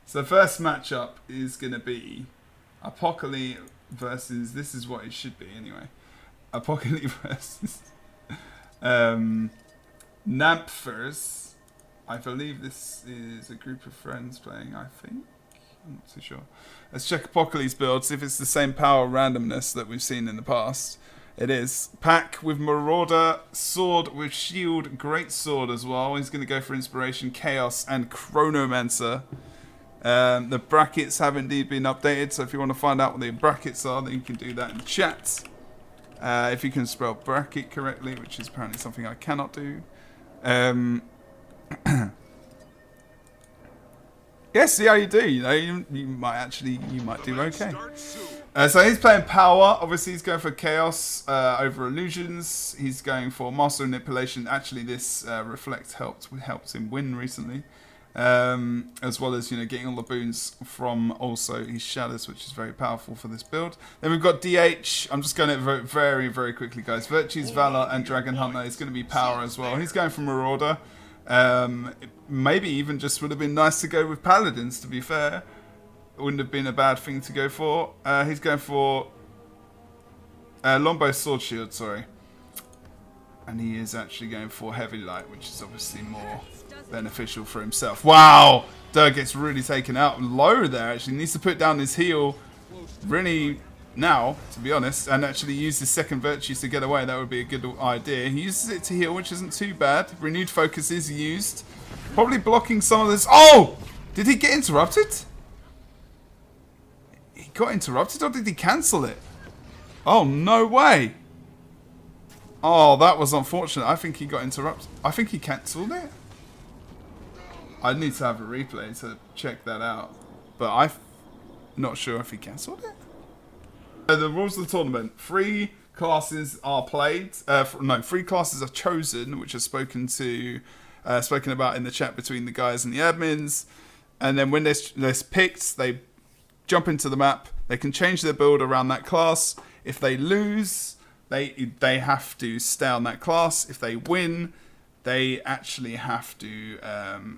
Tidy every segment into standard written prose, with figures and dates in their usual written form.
So the first matchup is going to be Apocal versus... This is what it should be anyway. Apocal versus Namphers. I believe this is a group of friends playing, I think. I'm not too sure. Let's check Apocal's build, see if it's the same power randomness that we've seen in the past. It is. Pack with Marauder, Sword with Shield, Great Sword as well. He's going to go for Inspiration, Chaos, and Chronomancer. The brackets have indeed been updated, so if you want to find out what the brackets are, then you can do that in chat. If you can spell bracket correctly, which is apparently something I cannot do. Yeah, see how you do. You know, you might do okay. So he's playing Power. Obviously, he's going for Chaos over Illusions. He's going for Master Manipulation. Actually, this Reflect helped him win recently, as well as getting all the boons from also his Shadows, which is very powerful for this build. Then we've got DH. I'm just going to vote very, very quickly, guys. Virtues, Valor, and Dragon Hunter is going to be Power as well. He's going for Marauder. Maybe even just would have been nice to go with Paladins, to be fair. It wouldn't have been a bad thing to go for. He's going for Longbow Sword Shield, sorry. And he is actually going for Heavy Light, which is obviously more beneficial for himself. Wow! Dirk gets really taken out low there, actually. Needs to put down his heal really now, to be honest, and actually use his second Virtues to get away. That would be a good idea. He uses it to heal, which isn't too bad. Renewed Focus is used. Probably blocking some of this. Oh! Did he get interrupted? He got interrupted, or did he cancel it? Oh, no way. Oh, that was unfortunate. I think he got interrupted. I think he cancelled it. I'd need to have a replay to check that out. But I'm not sure if he cancelled it. The rules of the tournament. 3 classes are played. 3 classes are chosen, which are spoken about in the chat between the guys and the admins. And then when they're picked, they jump into the map. They can change their build around that class. If they lose, they have to stay on that class. If they win, they actually have to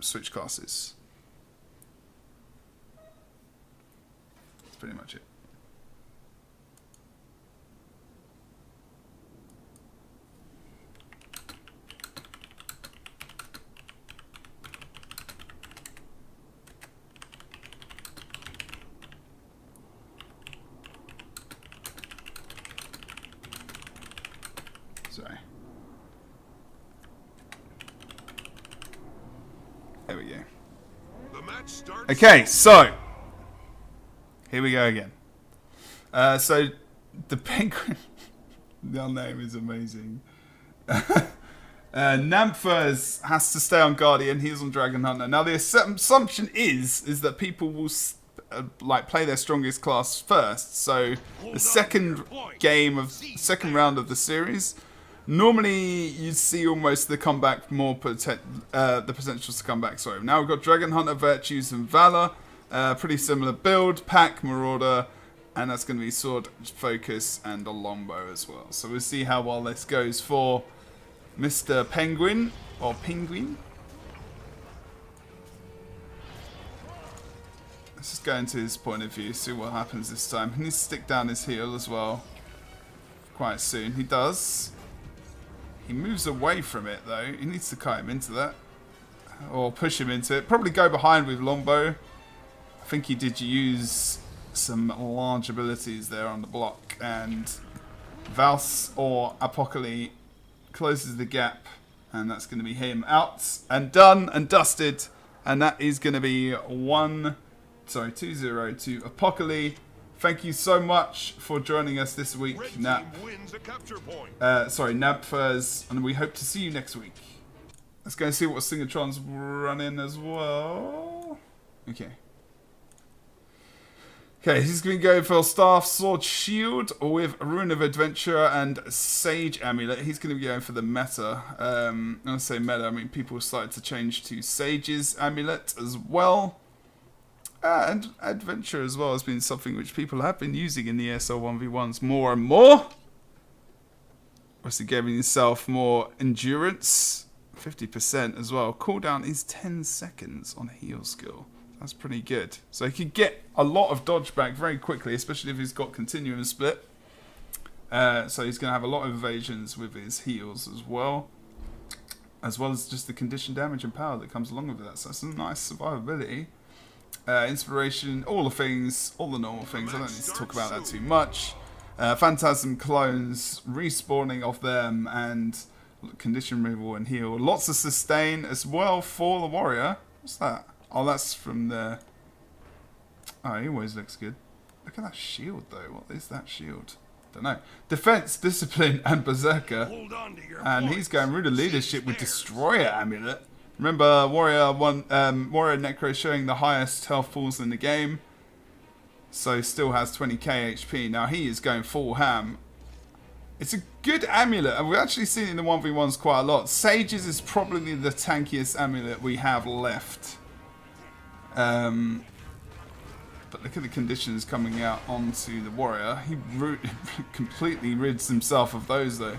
switch classes. That's pretty much it. Sorry. There we go. Okay, so here we go again. So the penguin, their name is amazing. Namphers has to stay on Guardian. He's on Dragon Hunter. Now the assumption is that people will play their strongest class first. So the second round of the series. Normally, you'd see almost the comeback the potentials to come back. Sorry. Now we've got Dragon Hunter, Virtues, and Valor. Pretty similar build. Pack, Marauder, and that's going to be Sword, Focus, and a Longbow as well. So we'll see how well this goes for Mr. Penguin, or Penguin. Let's just go into his point of view, see what happens this time. He needs to stick down his heel as well. Quite soon. He does. He moves away from it, though. He needs to cut him into that. Or push him into it. Probably go behind with Longbow. I think he did use some large abilities there on the block. And Vals or Apocal closes the gap. And that's going to be him out and done and dusted. And that is going to be 2-0 to Apocal. Thank you so much for joining us this week, Nap. Napfers, and we hope to see you next week. Let's go and see what Singatron's running as well. Okay. Okay, he's going to go for Staff, Sword, Shield with Rune of Adventure and Sage Amulet. He's going to be going for the meta. When I say meta, I mean people started to change to Sage's Amulet as well. And Adventure as well has been something which people have been using in the ESL 1v1s more and more. Obviously giving yourself more endurance. 50% as well. Cooldown is 10 seconds on a heal skill. That's pretty good. So he can get a lot of dodge back very quickly, especially if he's got continuum split. So he's going to have a lot of evasions with his heals as well as just the condition damage and power that comes along with that. So that's some nice survivability. Inspiration, all the things, all the normal things. I don't need to talk about that too much. Phantasm clones, respawning of them, and condition removal and heal. Lots of sustain as well for the warrior. What's that? Oh, that's from the... Oh, he always looks good. Look at that shield, though. What is that shield? Don't know. Defense, discipline, and berserker. And he's going through the leadership with destroyer amulet. Remember, warrior necro showing the highest health pools in the game. So still has 20k HP. Now he is going full ham. It's a good amulet, and we've actually seen it in the 1v1s quite a lot. Sages is probably the tankiest amulet we have left. But look at the conditions coming out onto the warrior. He completely rids himself of those, though.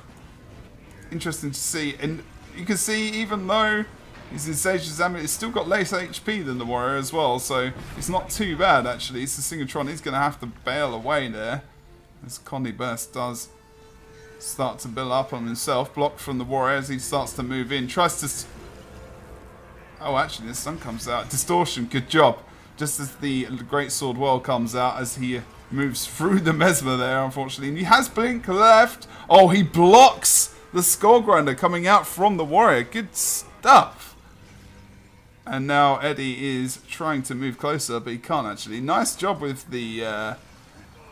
Interesting to see. And you can see, even though he's in Sage's amulet, he's still got less HP than the warrior as well. So it's not too bad, actually. So Singatron is going to have to bail away there. As Condy Burst does start to build up on himself. Blocked from the warrior as he starts to move in. Tries to... Oh, actually, the sun comes out. Distortion, good job. Just as the Great Sword Well comes out, as he moves through the Mesmer there, unfortunately. And he has Blink left. Oh, he blocks the Skull Grinder coming out from the warrior. Good stuff. And now Eddie is trying to move closer, but he can't actually. Nice job with the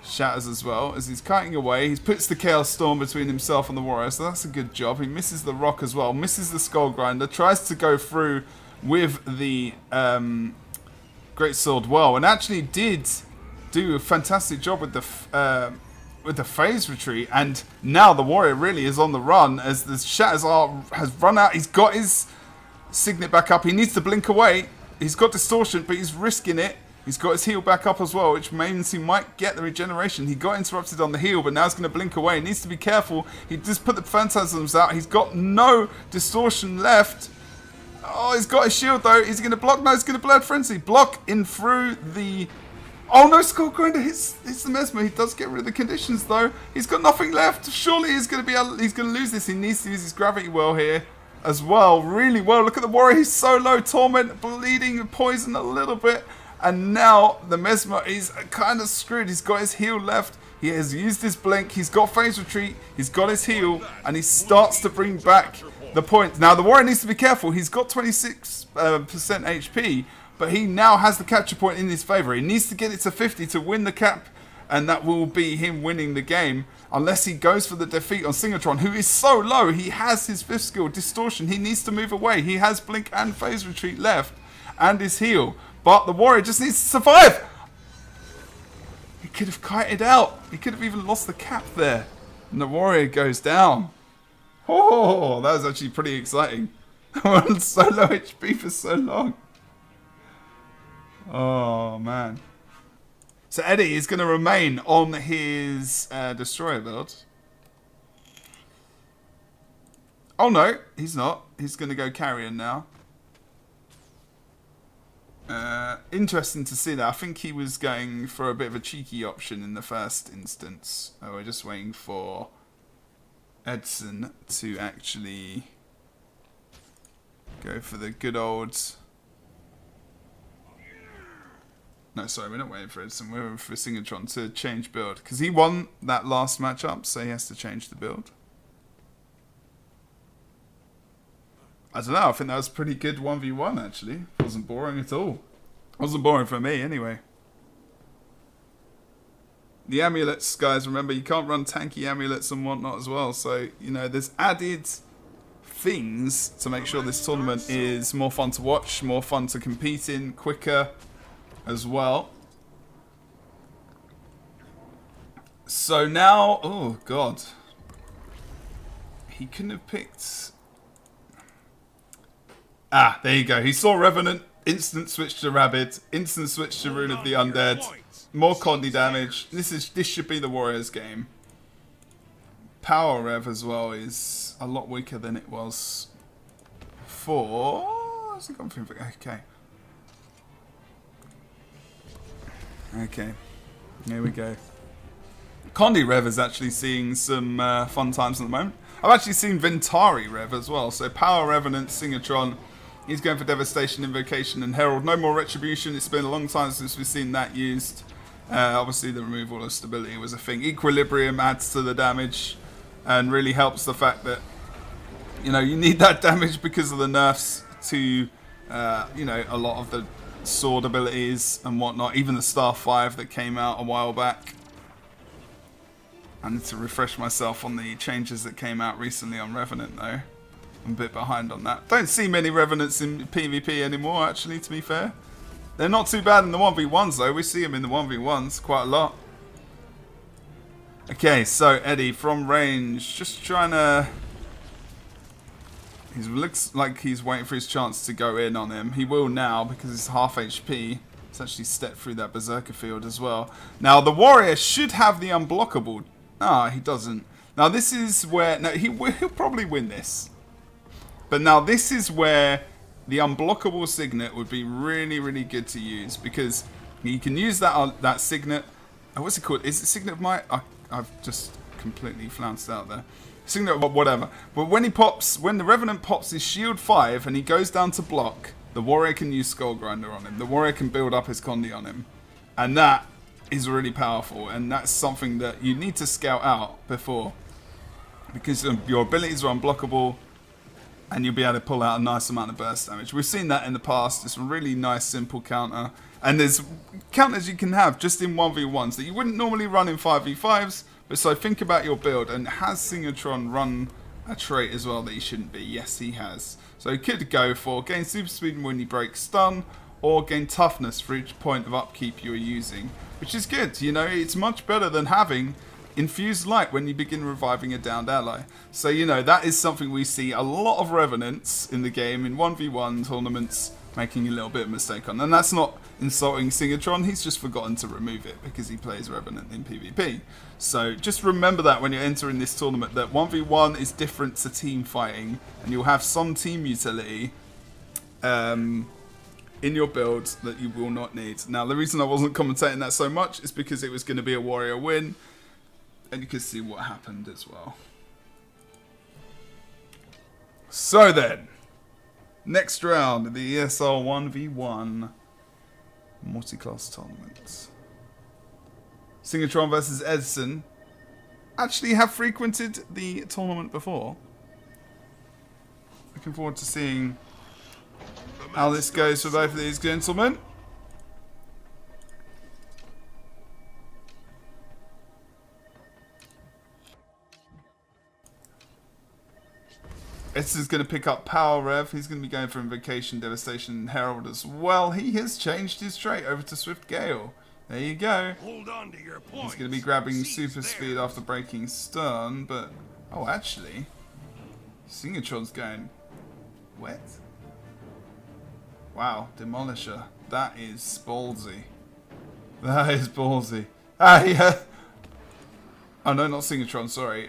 shatters as well, as he's kiting away. He puts the Chaos Storm between himself and the warrior, so that's a good job. He misses the rock as well, misses the Skull Grinder, tries to go through with the Great Sword Well, and actually did do a fantastic job with the phase retreat. And now the warrior really is on the run, as the shatters has run out. He's got his Signet back up. He needs to blink away. He's got distortion, but he's risking it. He's got his heal back up as well, which means he might get the regeneration. He got interrupted on the heal, but now he's going to blink away. He needs to be careful. He just put the phantasms out. He's got no distortion left. Oh, he's got a shield though. Is he going to block? No, he's going to Blood Frenzy. Block in through the... Oh no, Skull Grinder hits the Mesmer. He does get rid of the conditions though. He's got nothing left. Surely he's going to lose this. He needs to use his Gravity Well here as well. Really well. Look at the warrior. He's so low. Torment, bleeding, poison a little bit. And now the Mesmer is kind of screwed. He's got his heal left. He has used his blink. He's got phase retreat. He's got his heal. And he starts to bring back the point. Now the warrior needs to be careful. He's got 26% HP. But he now has the capture point in his favour. He needs to get it to 50 to win the cap. And that will be him winning the game. Unless he goes for the defeat on Singatron, who is so low. He has his 5th skill, Distortion. He needs to move away. He has blink and phase retreat left. And his heal. But the warrior just needs to survive. He could have kited out. He could have even lost the cap there. And the warrior goes down. Oh, that was actually pretty exciting. On so low HP for so long. Oh, man. So Eddie is going to remain on his Destroyer build. Oh, no. He's not. He's going to go Carrion now. Interesting to see that. I think he was going for a bit of a cheeky option in the first instance. We're just waiting for Edson to actually go for the good old... No, sorry, we're not waiting for Edson. We're waiting for Singatron to change build. Because he won that last matchup, so he has to change the build. I don't know, I think that was a pretty good 1v1 actually. Wasn't boring at all. Wasn't boring for me anyway. The amulets, guys, remember you can't run tanky amulets and whatnot as well. So, you know, there's added things to make sure this tournament is more fun to watch, more fun to compete in, quicker as well. So now, oh god. He couldn't have picked... Ah, there you go. He saw Revenant, instant switch to Rabid, instant switch to Rune of the Undead, more Condy damage. This should be the Warriors game. Power Rev as well is a lot weaker than it was before. Okay. Okay, here we go. Condi Rev is actually seeing some fun times at the moment. I've actually seen Ventari Rev as well. So Power, Revenant, Singatron. He's going for Devastation, Invocation, and Herald. No more Retribution. It's been a long time since we've seen that used. Obviously, the removal of stability was a thing. Equilibrium adds to the damage and really helps the fact that, you know, you need that damage because of the nerfs to, you know, a lot of the sword abilities and whatnot. Even the Star 5 that came out a while back. I need to refresh myself on the changes that came out recently on Revenant, though. I'm a bit behind on that. Don't see many Revenants in PvP anymore, actually, to be fair. They're not too bad in the 1v1s, though. We see them in the 1v1s quite a lot. Okay, so Eddie, from range, just trying to... He looks like he's waiting for his chance to go in on him. He will now, because he's half HP. He's actually stepped through that Berserker field as well. Now, the Warrior should have the unblockable. Ah, he doesn't. Now, this is where... No, he'll probably win this. But now, this is where the unblockable Signet would be really, really good to use. Because you can use that Signet... Oh, what's it called? Is it Signet of Might? I've just completely flounced out there. Signet, whatever. But when he pops... When the Revenant pops his shield 5 and he goes down to block, the Warrior can use Skull Grinder on him. The Warrior can build up his Condi on him. And that is really powerful, and that's something that you need to scout out before, because your abilities are unblockable and you'll be able to pull out a nice amount of burst damage. We've seen that in the past. It's a really nice simple counter, and there's counters you can have just in 1v1s that you wouldn't normally run in 5v5s. But so think about your build, and has Singatron run a trait as well that he shouldn't be? Yes, he has. So he could go for gain super speed when you break stun, or gain toughness for each point of upkeep you're using, which is good. You know, it's much better than having infused light when you begin reviving a downed ally. So, you know, that is something we see a lot of Revenants in the game in 1v1 tournaments making a little bit of mistake on. And that's not insulting Singatron, he's just forgotten to remove it because he plays Revenant in PvP. So just remember that when you're entering this tournament, that 1v1 is different to team fighting, and you'll have some team utility in your build that you will not need. Now, the reason I wasn't commentating that so much is because it was going to be a Warrior win, and you can see what happened as well. So then, next round, the ESL 1v1 multi-class tournament. Singatron versus Edson actually have frequented the tournament before. Looking forward to seeing how this goes for both of these gentlemen. Edson's going to pick up Power Rev. He's going to be going for Invocation, Devastation, and Herald as well. He has changed his trait over to Swift Gale. There you go. Hold on to your points. He's going to be grabbing Super Speed after breaking Stun, but... Oh, actually... Singatron's going... Wet? Wow, Demolisher. That is ballsy. That is ballsy. Ah, yeah. Oh, no, not Singatron, sorry.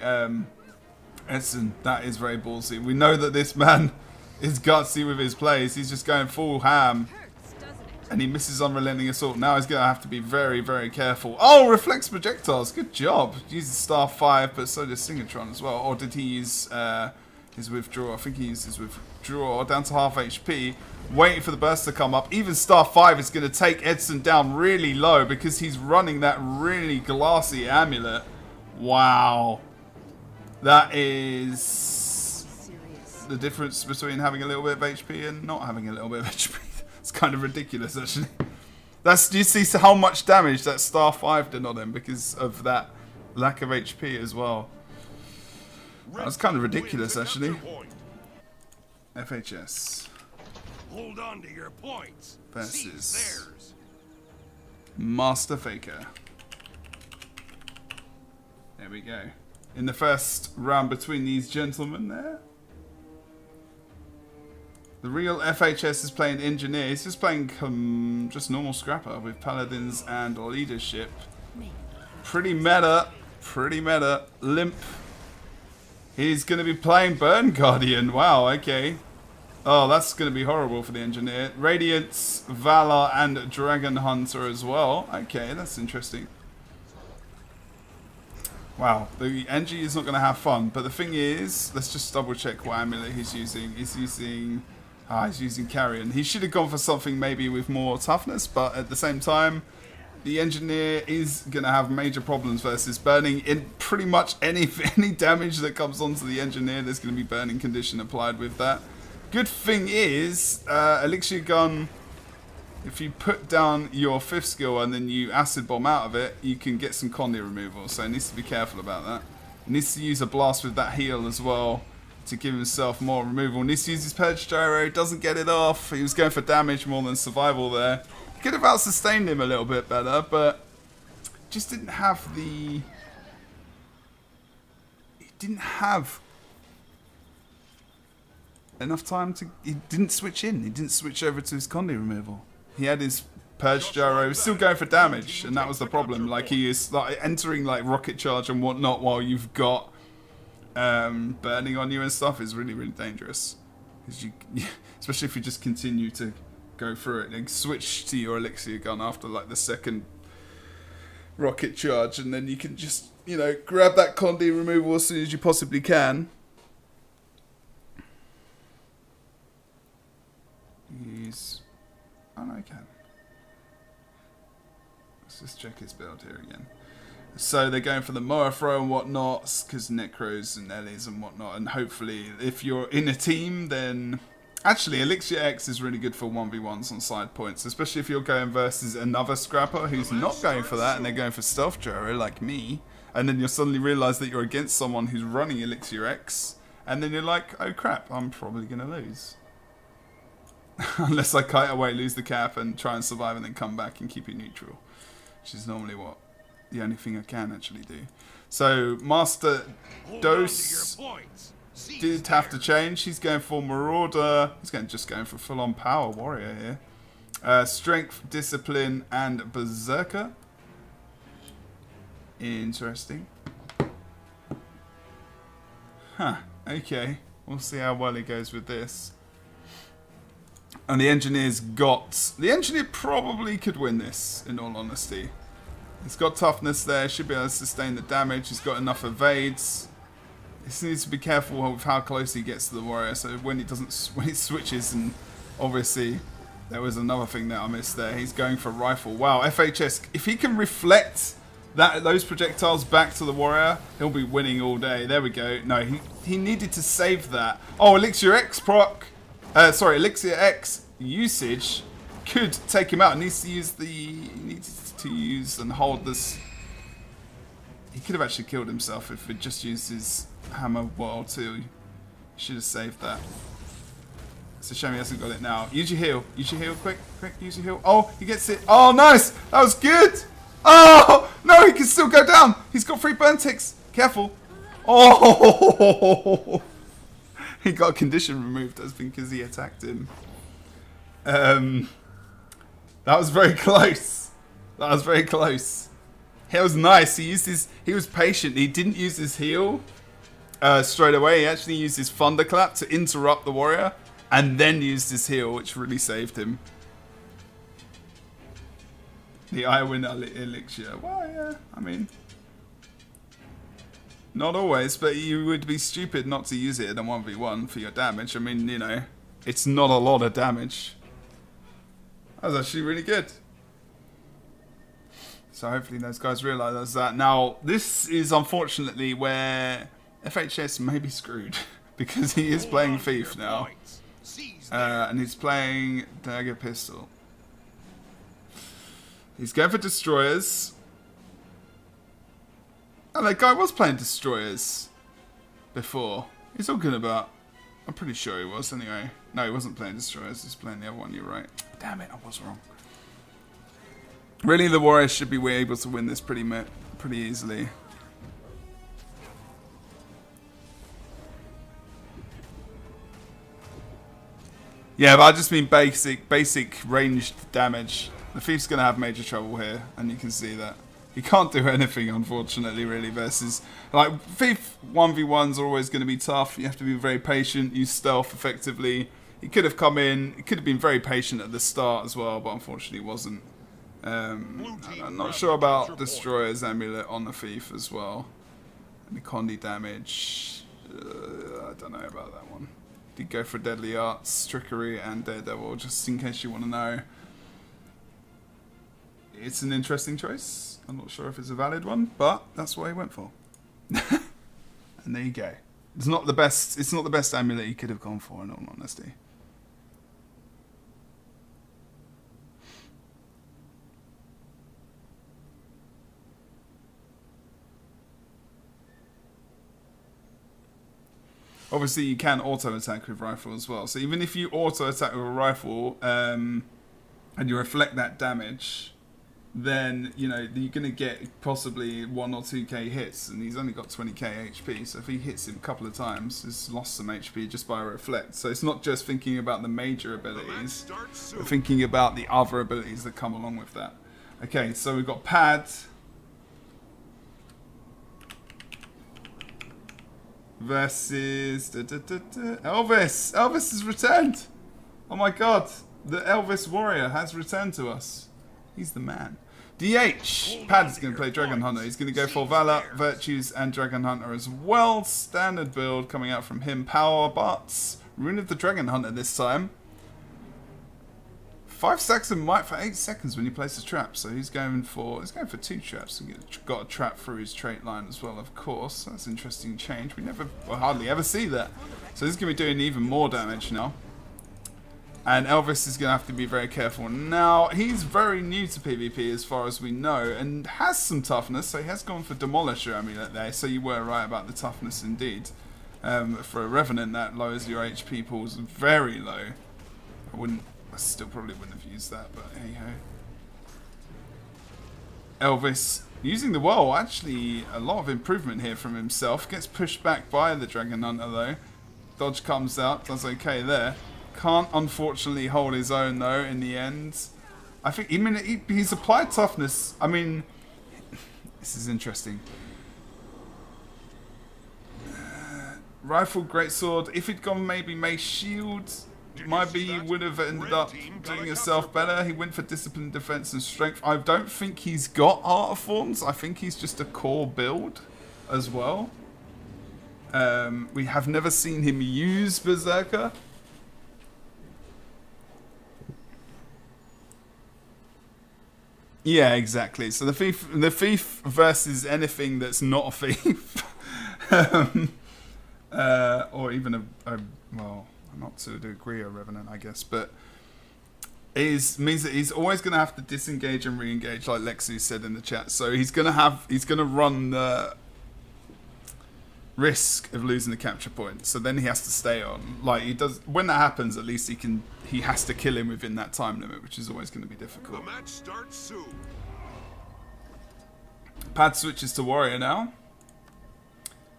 Edson, that is very ballsy. We know that this man is gutsy with his plays. He's just going full ham. And he misses Unrelenting Assault. Now he's going to have to be very, very careful. Oh, reflects projectiles. Good job. Uses Star 5, but so does Singatron as well. Or did he use his withdraw? I think he used his withdraw. Down to half HP. Waiting for the burst to come up. Even Star 5 is going to take Edson down really low because he's running that really glassy amulet. Wow. That is the difference between having a little bit of HP and not having a little bit of HP. It's kind of ridiculous, actually. Do you see how much damage that Star 5 did on him because of that lack of HP as well? That's kind of ridiculous, actually. FHS. Hold on to your points. Versus Master Faker. There we go. In the first round between these gentlemen there. The real FHS is playing Engineer. He's just playing just normal Scrapper with Paladins and Leadership. Pretty meta. Pretty meta. Limp. He's going to be playing Burn Guardian. Wow, okay. Oh, that's going to be horrible for the engineer. Radiance, Valor, and Dragon Hunter as well. Okay, that's interesting. Wow, the NG is not going to have fun. But the thing is, let's just double check what amulet he's using. He's using Carrion. He should have gone for something maybe with more toughness, but at the same time, the engineer is going to have major problems versus burning. In pretty much any damage that comes onto the engineer, there's going to be burning condition applied with that. Good thing is, Elixir Gun, if you put down your 5th skill and then you acid bomb out of it, you can get some Condi removal, so he needs to be careful about that. He needs to use a blast with that heal as well to give himself more removal. He needs to use his Purge Gyro, doesn't get it off. He was going for damage more than survival there. Could have out-sustained him a little bit better, but just didn't have the... He didn't have enough time to... He didn't switch in. He didn't switch over to his Condi removal. He had his Purge Gyro. He was still going for damage, and that was the problem. Like, he is like entering like Rocket Charge and whatnot while you've got burning on you and stuff is really, really dangerous. Because especially if you just continue to go through it and switch to your Elixir Gun after like the 2nd Rocket Charge, and then you can just, you know, grab that Condi removal as soon as you possibly can. Use... Oh no, I can. Let's just check his build here again. So they're going for the Morafro and whatnot, because Necros and Ellies and whatnot, and hopefully if you're in a team, then... Actually, Elixir X is really good for 1v1s on side points, especially if you're going versus another scrapper who's not going for that and they're going for Stealth Gyro like me, and then you'll suddenly realise that you're against someone who's running Elixir X, and then you're like, oh crap, I'm probably going to lose. Unless I kite away, lose the cap, and try and survive and then come back and keep it neutral, which is normally what the only thing I can actually do. So, Master Dose did have to change. He's going for Marauder. He's just going for full-on Power Warrior here. Strength, Discipline, and Berserker. Interesting. Huh. Okay. We'll see how well he goes with this. And the Engineer's got... The Engineer probably could win this, in all honesty. He's got toughness there. Should be able to sustain the damage. He's got enough evades. He needs to be careful with how close he gets to the warrior, so when he switches, and obviously there was another thing that I missed there. He's going for rifle. Wow, FHS, if he can reflect those projectiles back to the warrior, he'll be winning all day. There we go. No, he needed to save that. Oh, Elixir X proc. Elixir X usage could take him out. He needs to use and hold this. He could have actually killed himself if he just used his hammer while too. He should have saved that. It's a shame he hasn't got it now. Use your heal. Use your heal quick. Quick, use your heal. Oh, he gets it. Oh, nice. That was good. Oh, no, he can still go down. He's got 3 burn ticks. Careful. Oh, he got a condition removed, I think, because he attacked him. That was very close. That was very close. He was nice. He was patient. He didn't use his heal straight away. He actually used his thunderclap to interrupt the warrior, and then used his heal, which really saved him. The Iowin elixir. Well, yeah. I mean, not always, but you would be stupid not to use it in a 1v1 for your damage. I mean, you know, it's not a lot of damage. That was actually really good. So hopefully those guys realise that. Now, this is unfortunately where FHS may be screwed. Because he is playing Thief now. And he's playing Dagger Pistol. He's going for Destroyers. And that guy was playing Destroyers before. He's talking about... I'm pretty sure he was anyway. No, he wasn't playing Destroyers. He was playing the other one, you're right. Damn it, I was wrong. Really, the Warriors should be able to win this pretty easily. Yeah, but I just mean basic ranged damage. The Thief's going to have major trouble here, and you can see that. He can't do anything, unfortunately, really, versus... Like, Thief 1v1s are always going to be tough. You have to be very patient, use stealth effectively. He could have come in. He could have been very patient at the start as well, but unfortunately wasn't. I'm not sure about Destroyer's Amulet on the Thief as well. And the Condi damage. I don't know about that one. Did go for Deadly Arts, Trickery, and Daredevil, just in case you want to know. It's an interesting choice. I'm not sure if it's a valid one, but that's what he went for. And there you go. It's not the best. It's not the best amulet he could have gone for, in all honesty. Obviously, you can auto-attack with rifle as well. So even if you auto-attack with a rifle and you reflect that damage, then, you know, you're going to get possibly 1 or 2k hits. And he's only got 20k HP. So if he hits him a couple of times, he's lost some HP just by a reflect. So it's not just thinking about the major abilities, but thinking about the other abilities that come along with that. Okay, so we've got Pad versus Elvis. Elvis has returned. Oh my god, the Elvis warrior has returned to us. He's the man. DH. Pad's going to play Dragon Hunter. He's going to go for Valor, Virtues, and Dragon Hunter as well. Standard build coming out from him. Power, but Rune of the Dragon Hunter this time. 5 stacks of might for 8 seconds when he places a trap. So he's going for 2 traps. He's got a trap through his trait line as well, of course. That's an interesting change. We hardly ever see that. So this is going to be doing even more damage now. And Elvis is going to have to be very careful. Now, he's very new to PvP as far as we know, and has some toughness, so he has gone for Demolisher Amulet there, so you were right about the toughness indeed. For a Revenant, that lowers your HP pools very low. I still probably wouldn't have used that, but hey ho. Elvis, using the well, actually a lot of improvement here from himself. Gets pushed back by the Dragon Hunter though. Dodge comes out, does okay there. Can't unfortunately hold his own though in the end. I think he's applied toughness. I mean, this is interesting. Rifle, greatsword. If he'd gone maybe Mace Shield, maybe he would have ended up doing himself better. He went for Discipline, Defense, and Strength. I don't think he's got Art of Thorns. I think he's just a core build as well. We have never seen him use Berserker. Yeah, exactly. So the thief versus anything that's not a thief, or even well, not to a degree a Revenant, I guess, but means that he's always going to have to disengage and re-engage, like Laxu said in the chat. So he's going to run the risk of losing the capture point. So then he has to stay on. Like he does when that happens. At least he has to kill him within that time limit, which is always going to be difficult. The match starts soon. Pad switches to Warrior now.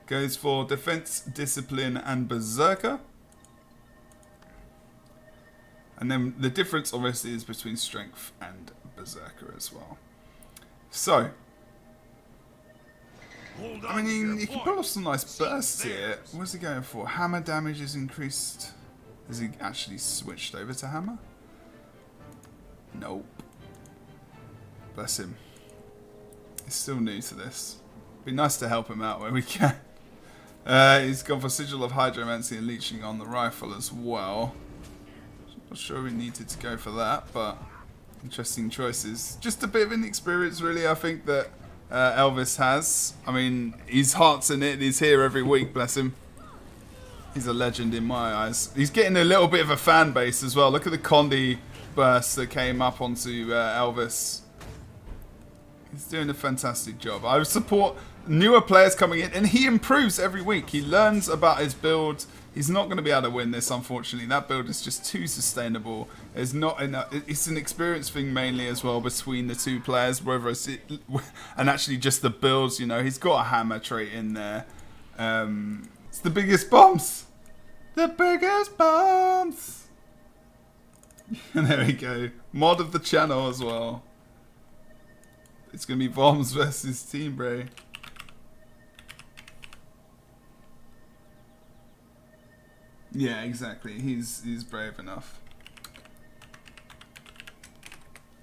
Goes for Defense, Discipline, and Berserker. And then the difference obviously is between Strength and Berserker as well. So, I mean, he can pull off some nice bursts here. What's he going for? Hammer damage is increased. Has he actually switched over to hammer? Nope. Bless him. He's still new to this. Be nice to help him out where we can. He's gone for Sigil of Hydromancy and Leeching on the rifle as well. Not sure we needed to go for that, but interesting choices. Just a bit of inexperience, really, I think, that Elvis has. I mean, his heart's in it and he's here every week, bless him. He's a legend in my eyes. He's getting a little bit of a fan base as well. Look at the Condi burst that came up onto Elvis. He's doing a fantastic job. I would support newer players coming in, and he improves every week. He learns about his build. He's not going to be able to win this, unfortunately. That build is just too sustainable. There's not enough. It's an experience thing mainly as well between the two players, whether it's and actually just the builds. You know, he's got a hammer trait in there. It's the biggest bombs. The biggest bombs. And there we go. Mod of the channel as well. It's going to be bombs versus Team Bray. Yeah, exactly. He's brave enough.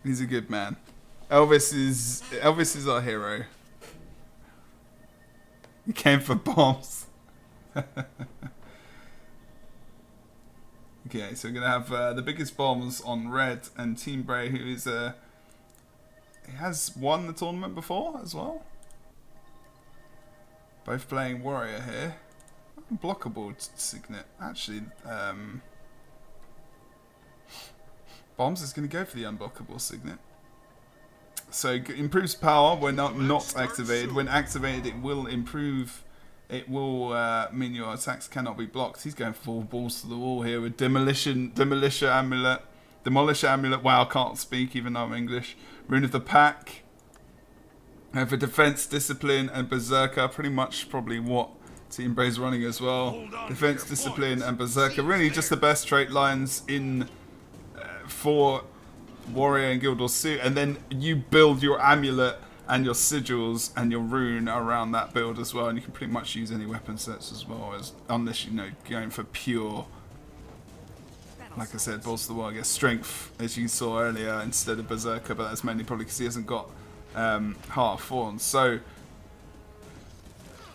He's a good man. Elvis is our hero. He came for bombs. Okay, so we're gonna have the biggest bombs on red and Team Bray, who is he has won the tournament before as well. Both playing warrior here. Unblockable Signet. Actually, bombs is going to go for the unblockable Signet. So improves power when not activated. When activated, it will improve. It will mean your attacks cannot be blocked. He's going full balls to the wall here with Demolisher Amulet. Wow, I can't speak even though I'm English. Rune of the Pack. For defense, discipline, and berserker, pretty much probably what Team Bray's running as well. Defense, discipline, and berserker, really just the best trait lines in for warrior and guild or suit. And then you build your amulet and your sigils and your rune around that build as well. And you can pretty much use any weapon sets as well, unless going for pure. Like I said, balls to the wall, I guess strength, as you saw earlier, instead of berserker, but that's mainly probably because he hasn't got Heart of Thorns. So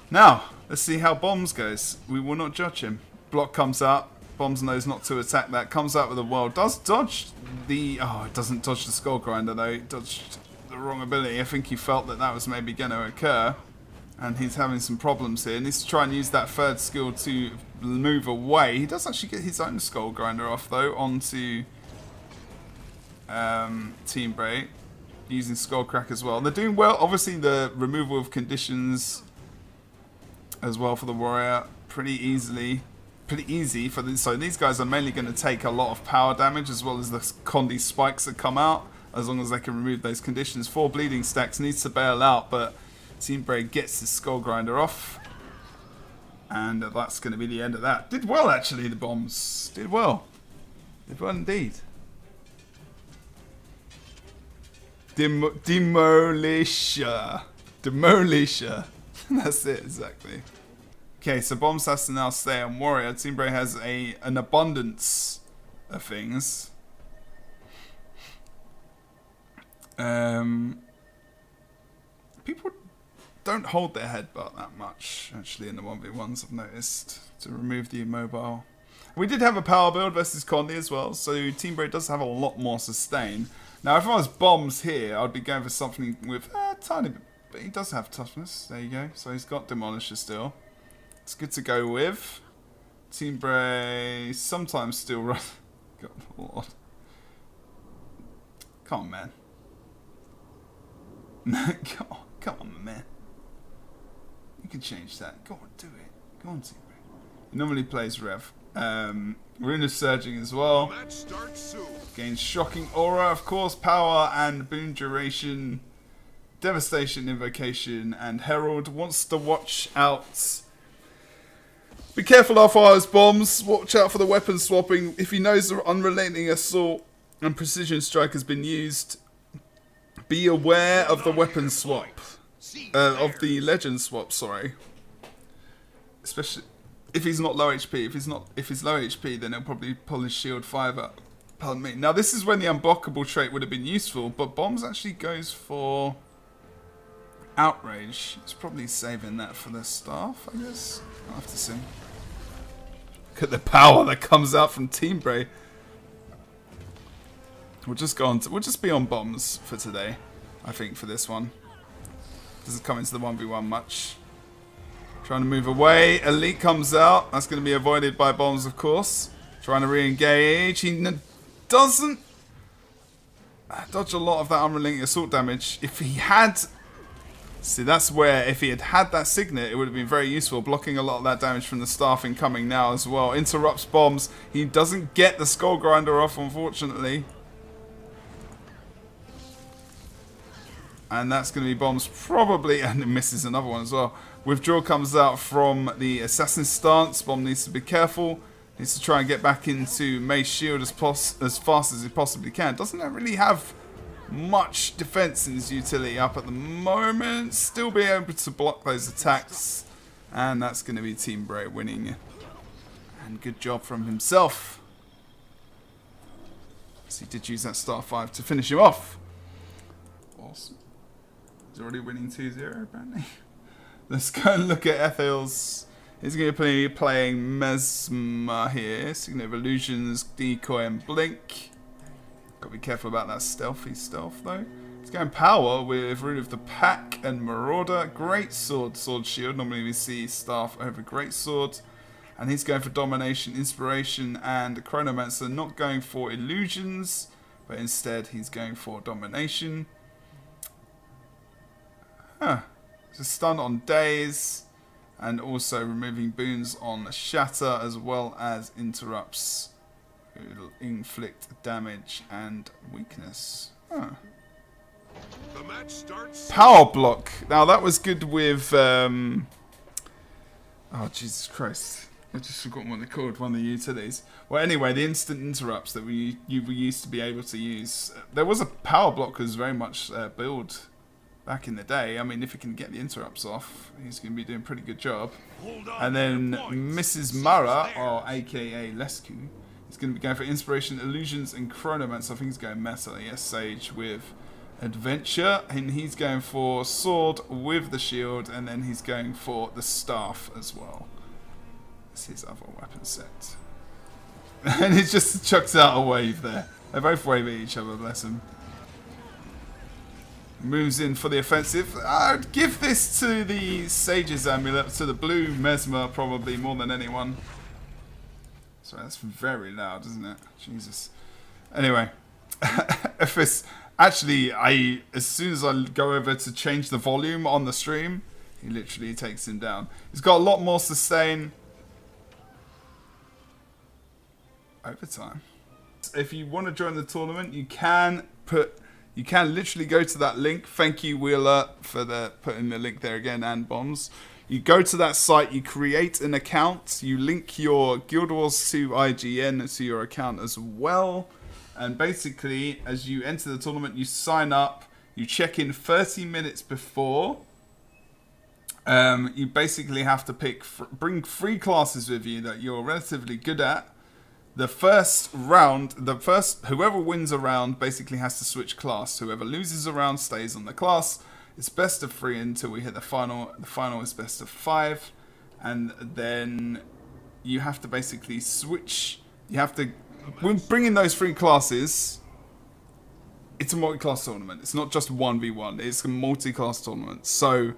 now let's see how bombs goes. We will not judge him. Block comes out. Bombs knows not to attack that. Comes out with a wall. Does dodge the... Oh, it doesn't dodge the Skull Grinder though. It dodged the wrong ability. I think he felt that that was maybe going to occur. And he's having some problems here. He needs to try and use that third skill to move away. He does actually get his own Skull Grinder off though onto Team Bray. Using Skullcrack as well. They're doing well. Obviously the removal of conditions as well for the warrior. Pretty easy for this. So these guys are mainly going to take a lot of power damage as well as the Condi spikes that come out. As long as they can remove those conditions. 4 bleeding stacks, needs to bail out, but Team Bray gets his Skull Grinder off. And that's going to be the end of that. Did well actually, the bombs. Did well. Did well indeed. Demolisher. That's it, exactly. Okay, so bombs has to now stay on warrior. Team Bray has an abundance of things. People don't hold their headbutt that much, actually, in the 1v1s, I've noticed, to remove the immobile. We did have a power build versus Condi as well, so Team Bray does have a lot more sustain. Now, if I was bombs here, I'd be going for something with a tiny bit, but he does have toughness. There you go. So he's got Demolisher still. It's good to go with. Team Bray sometimes still run. God, Lord. Come on, man. Come on, man. You can change that. Go on, do it. Go on, Team Bray. He normally plays Rev. Rune of Surging as well. Gains Shocking Aura, of course, power and boon duration, Devastation, Invocation, and Herald. Wants to watch out. Be careful how far his bombs. Watch out for the weapon swapping. If he knows the unrelenting assault and precision strike has been used, be aware of the weapon swap. Of the legend swap, sorry. Especially if he's not low HP. If he's low HP, then he'll probably pull his shield 5 up. Pardon me. Now this is when the unblockable trait would have been useful, but bombs actually goes for outrage. It's probably saving that for the staff, I guess. I'll have to see. Look at the power that comes out from Team Bray. We'll just be on bombs for today, I think, for this one. Doesn't come into the 1v1 much. Trying to move away. Elite comes out. That's going to be avoided by bombs, of course. Trying to re-engage. He doesn't dodge a lot of that unrelenting assault damage. If he had... See, that's where if he had had that Signet, it would have been very useful. Blocking a lot of that damage from the staff incoming now as well. Interrupts bombs. He doesn't get the Skull Grinder off, unfortunately. And that's going to be bombs probably, and it misses another one as well. Withdrawal comes out from the Assassin's Stance. Bomb needs to be careful. Needs to try and get back into May's shield as fast as he possibly can. Doesn't really have much defense in his utility up at the moment. Still be able to block those attacks. And that's going to be Team Bray winning. And good job from himself. So he did use that star 5 to finish him off. Awesome. He's already winning 2-0 apparently. Let's go and look at Ethel's. He's going to be playing Mesmer here. Signup of Illusions, Decoy and Blink. Got to be careful about that stealthy stealth though. He's going power with Rune of the Pack and Marauder. Great sword, sword shield. Normally we see staff over great sword. And he's going for Domination, Inspiration and Chronomancer. Not going for Illusions, but instead he's going for Domination. Huh. It's a stun on Daze. And also removing boons on Shatter as well as interrupts. It'll inflict damage and weakness. Huh. The match starts. Power block. Now that was good with oh Jesus Christ. I just forgot what they're called, one of the utilities. Well anyway, the instant interrupts that we used to be able to use. There was a power block that was very much build back in the day. I mean, if he can get the interrupts off, he's going to be doing a pretty good job. And then Mrs. Mara, or aka Laxu, is going to be going for Inspiration, Illusions, and Chronomancer. I think he's going Meta, yes, Sage with Adventure. And he's going for Sword with the Shield, and then he's going for the Staff as well. That's his other weapon set. And he just chucks out a wave there. They both wave at each other, bless him. Moves in for the offensive. I'd give this to the Sage's Amulet, to the blue Mesmer probably more than anyone. Sorry, that's very loud, isn't it? Jesus. Anyway, if it's actually, as soon as I go over to change the volume on the stream, he literally takes him down. He's got a lot more sustain. Overtime. If you want to join the tournament, you can literally go to that link. Thank you, Wheeler, for putting the link there again, and Bombs. You go to that site, you create an account, you link your Guild Wars 2 IGN to your account as well. And basically, as you enter the tournament, you sign up, you check in 30 minutes before. You basically have to bring 3 classes with you that you're relatively good at. The first round, whoever wins a round basically has to switch class. Whoever loses a round stays on the class. It's best of 3 until we hit the final. The final is best of 5. And then you have to basically switch. You have to, when bringing those 3 classes, it's a multi-class tournament. It's not just 1v1. It's a multi-class tournament. So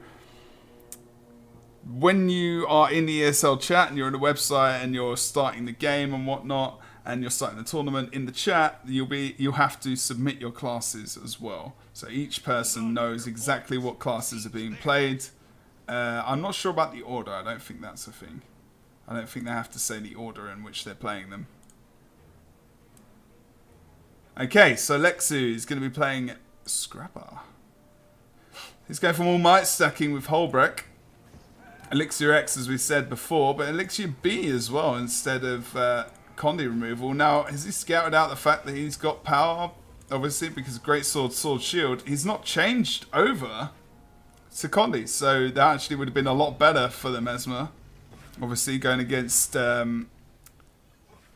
when you are in the ESL chat and you're on the website and you're starting the game and whatnot, and you're starting the tournament in the chat, you'll have to submit your classes as well. So each person knows exactly what classes are being played. I'm not sure about the order. I don't think that's a thing. I don't think they have to say the order in which they're playing them. Okay, so Laxu is going to be playing Scrapper. He's going for All Might, stacking with Holbreck. Elixir X, as we said before, but Elixir B as well instead of Condi removal. Now, has he scouted out the fact that he's got power? Obviously, because Great Sword, Sword Shield. He's not changed over to Condi, so that actually would have been a lot better for the Mesmer. Obviously, going against the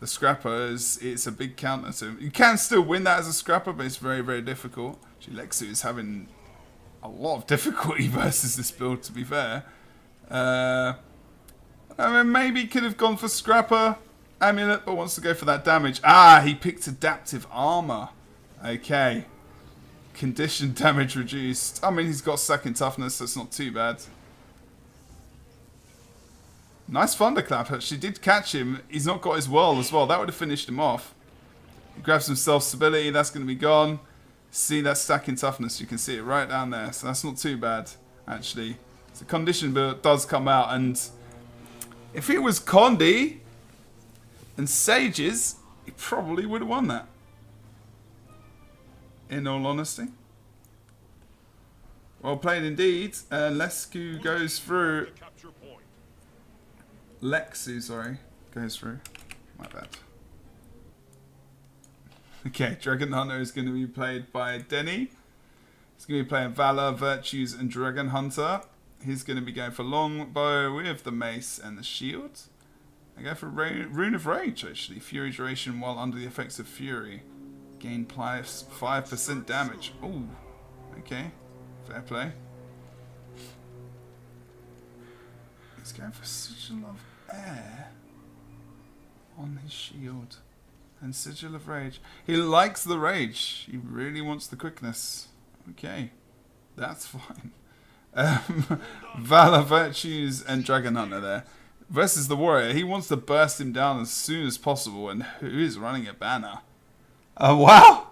Scrapper, it's a big counter to him. You can still win that as a Scrapper, but it's very, very difficult. Actually, Laxu is having a lot of difficulty versus this build, to be fair. I mean, maybe could have gone for Scrapper Amulet, but wants to go for that damage. Ah, he picked Adaptive Armor. Okay. Condition damage reduced. I mean, he's got second toughness, so it's not too bad. Nice Thunderclap, actually did catch him. He's not got his whirl as well. That would have finished him off. He grabs some self-stability. That's going to be gone. See that stacking toughness. You can see it right down there. So that's not too bad, actually. The condition build does come out, and if it was Condi and Sages, he probably would have won that. In all honesty. Well played indeed. Laxu goes through. Laxu, sorry, goes through. My bad. Okay, Dragon Hunter is going to be played by Denny. He's going to be playing Valor, Virtues, and Dragon Hunter. He's going to be going for Longbow with the Mace and the Shield. I go for Rune of Rage, actually. Fury duration while under the effects of Fury. Gain plus 5% damage. Ooh, okay. Fair play. He's going for Sigil of Air on his shield. And Sigil of Rage. He likes the rage. He really wants the quickness. Okay. That's fine. Valor, Virtues, and Dragon Hunter there. Versus the Warrior. He wants to burst him down as soon as possible. And who is running a banner? Oh, wow!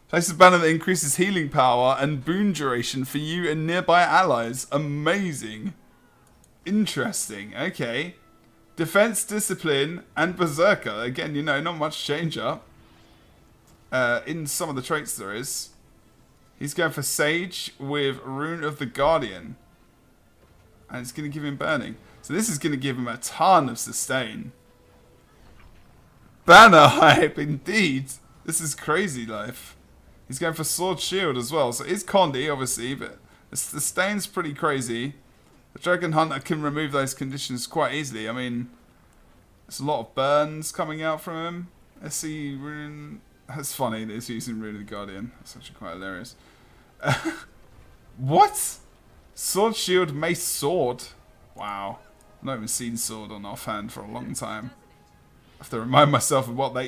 Place a banner that increases healing power and boon duration for you and nearby allies. Amazing. Interesting. Okay. Defense, Discipline, and Berserker. Again, you know, not much change up. In some of the traits there is. He's going for Sage with Rune of the Guardian. And it's going to give him Burning. So this is going to give him a ton of sustain. Banner hype, indeed. This is crazy life. He's going for Sword Shield as well. So it's Condi, obviously, but the sustain's pretty crazy. The Dragon Hunter can remove those conditions quite easily. I mean, there's a lot of burns coming out from him. SC Rune... That's funny that he's using Rune of the Guardian. That's actually quite hilarious. What? Sword Shield, Mace Sword. Wow. I've not even seen Sword on offhand for a long time. I have to remind myself of what that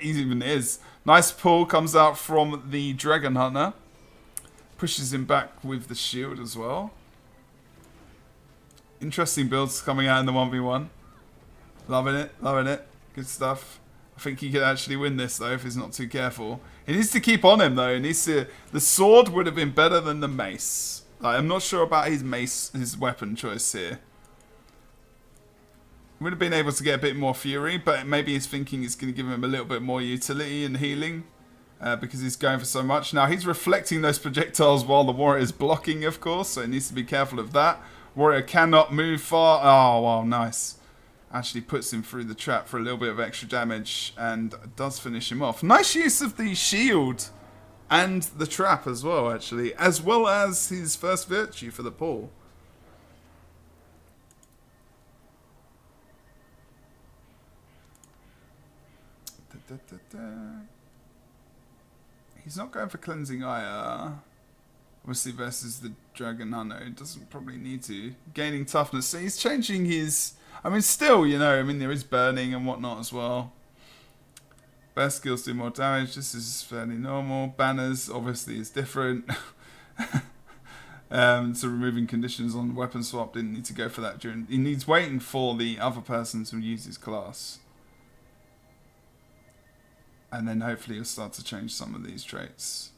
even is. Nice pull comes out from the Dragon Hunter. Pushes him back with the shield as well. Interesting builds coming out in the 1v1. Loving it, loving it. Good stuff. I think he could actually win this though if he's not too careful. He needs to keep on him though. He needs to. The sword would have been better than the mace. Like, I'm not sure about his mace, his weapon choice here. Would have been able to get a bit more fury, but maybe he's thinking it's going to give him a little bit more utility and healing because he's going for so much. Now he's reflecting those projectiles while the warrior is blocking, of course, so he needs to be careful of that. Warrior cannot move far. Oh, wow, nice. Actually puts him through the trap for a little bit of extra damage and does finish him off. Nice use of the shield and the trap as well, actually, as well as his first virtue for the pull. He's not going for Cleansing Eye, obviously versus the Dragon Hunter. He doesn't probably need to. Gaining toughness, so he's changing his... I mean, still, you know, I mean, there is burning and whatnot as well. Burst skills do more damage. This is fairly normal. Banners, obviously, is different. So removing conditions on weapon swap, didn't need to go for that during... He needs waiting for the other person to use his class. And then hopefully he'll start to change some of these traits.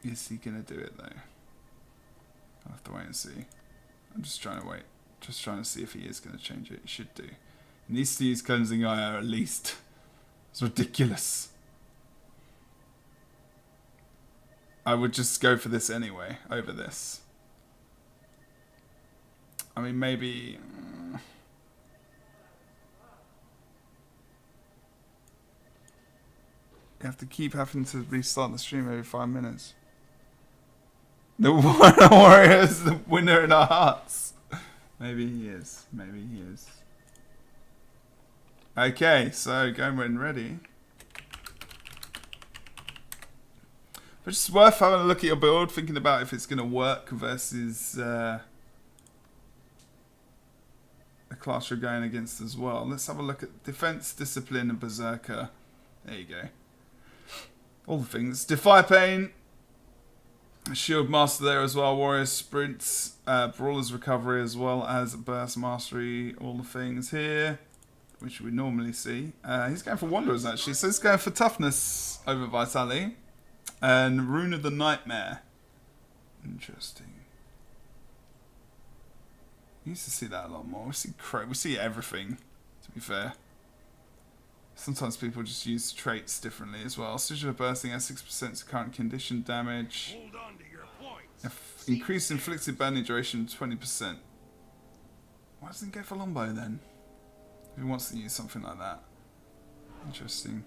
Is he going to do it, though? I'll have to wait and see. I'm just trying to wait. Just trying to see if he is going to change it. He should do. He needs to use Cleansing Eye at least. It's ridiculous. I would just go for this anyway, over this. I mean, maybe... You have to keep having to restart the stream every 5 minutes. The warrior is the winner in our hearts. Maybe he is. Maybe he is. Okay, so going when ready. But it's worth having a look at your build, thinking about if it's going to work versus the class you're going against as well. Let's have a look at Defense, Discipline, and Berserker. There you go. All the things. Defy Pain. Shield Master there as well. Warrior Sprints. Brawler's Recovery as well as Burst Mastery. All the things here, which we normally see. He's going for Wanderers actually. So he's going for Toughness over Vitality. And Rune of the Nightmare. Interesting. We used to see that a lot more. We see everything, to be fair. Sometimes people just use traits differently as well. Sigil of Bursting has 6% to current condition damage. Hold on to your points. Increased inflicted burning duration 20%. Why doesn't he go for Longbow then? If he wants to use something like that. Interesting.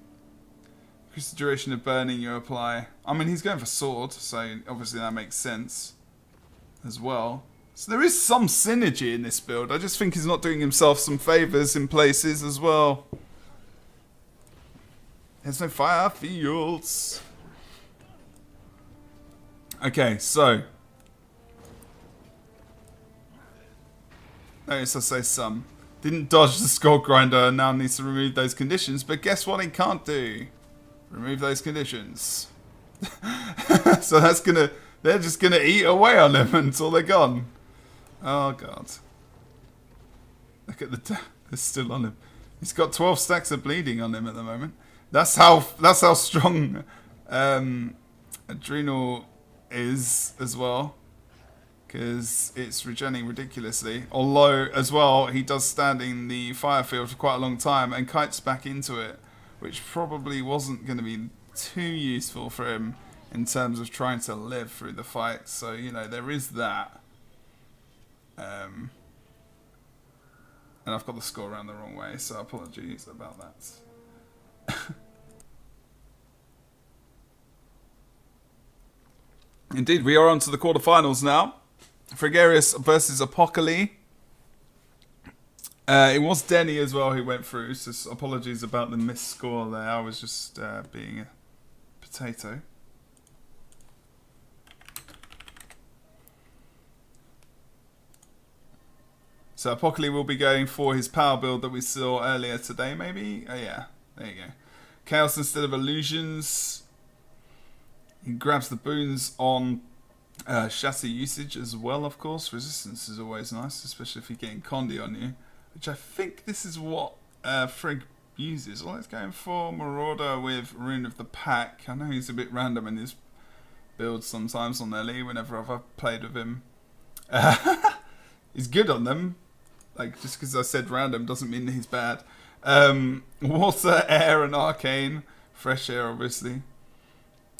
Increase the duration of burning you apply. I mean, he's going for Sword, so obviously that makes sense as well. So there is some synergy in this build. I just think he's not doing himself some favours in places as well. There's no fire fields. Okay, so. Notice I say some. Didn't dodge the skull grinder and now needs to remove those conditions. But guess what he can't do? Remove those conditions. So that's gonna... They're just gonna eat away on him until they're gone. Oh god. Look at the... They're still on him. He's got 12 stacks of bleeding on him at the moment. That's how strong Adrenal is as well. Because it's regenerating ridiculously. Although, as well, he does stand in the fire field for quite a long time and kites back into it. Which probably wasn't going to be too useful for him in terms of trying to live through the fight. So, you know, there is that. And I've got the score around the wrong way, so apologies about that. Indeed, we are on to the quarterfinals now. Frigarius versus Apocal. It was Denny as well who went through, so apologies about the missed score there. I was just being a potato. So Apocal will be going for his power build that we saw earlier today, maybe? Oh yeah, there you go. Chaos instead of illusions. He grabs the boons on chassis usage as well, of course. Resistance is always nice, especially if you're getting Condi on you. Which I think this is what Frigg uses. Well, it's going for Marauder with Rune of the Pack. I know he's a bit random in his builds sometimes on Ellie, whenever I've played with him. He's good on them. Like, just because I said random doesn't mean that he's bad. Water, air, and arcane. Fresh air, obviously.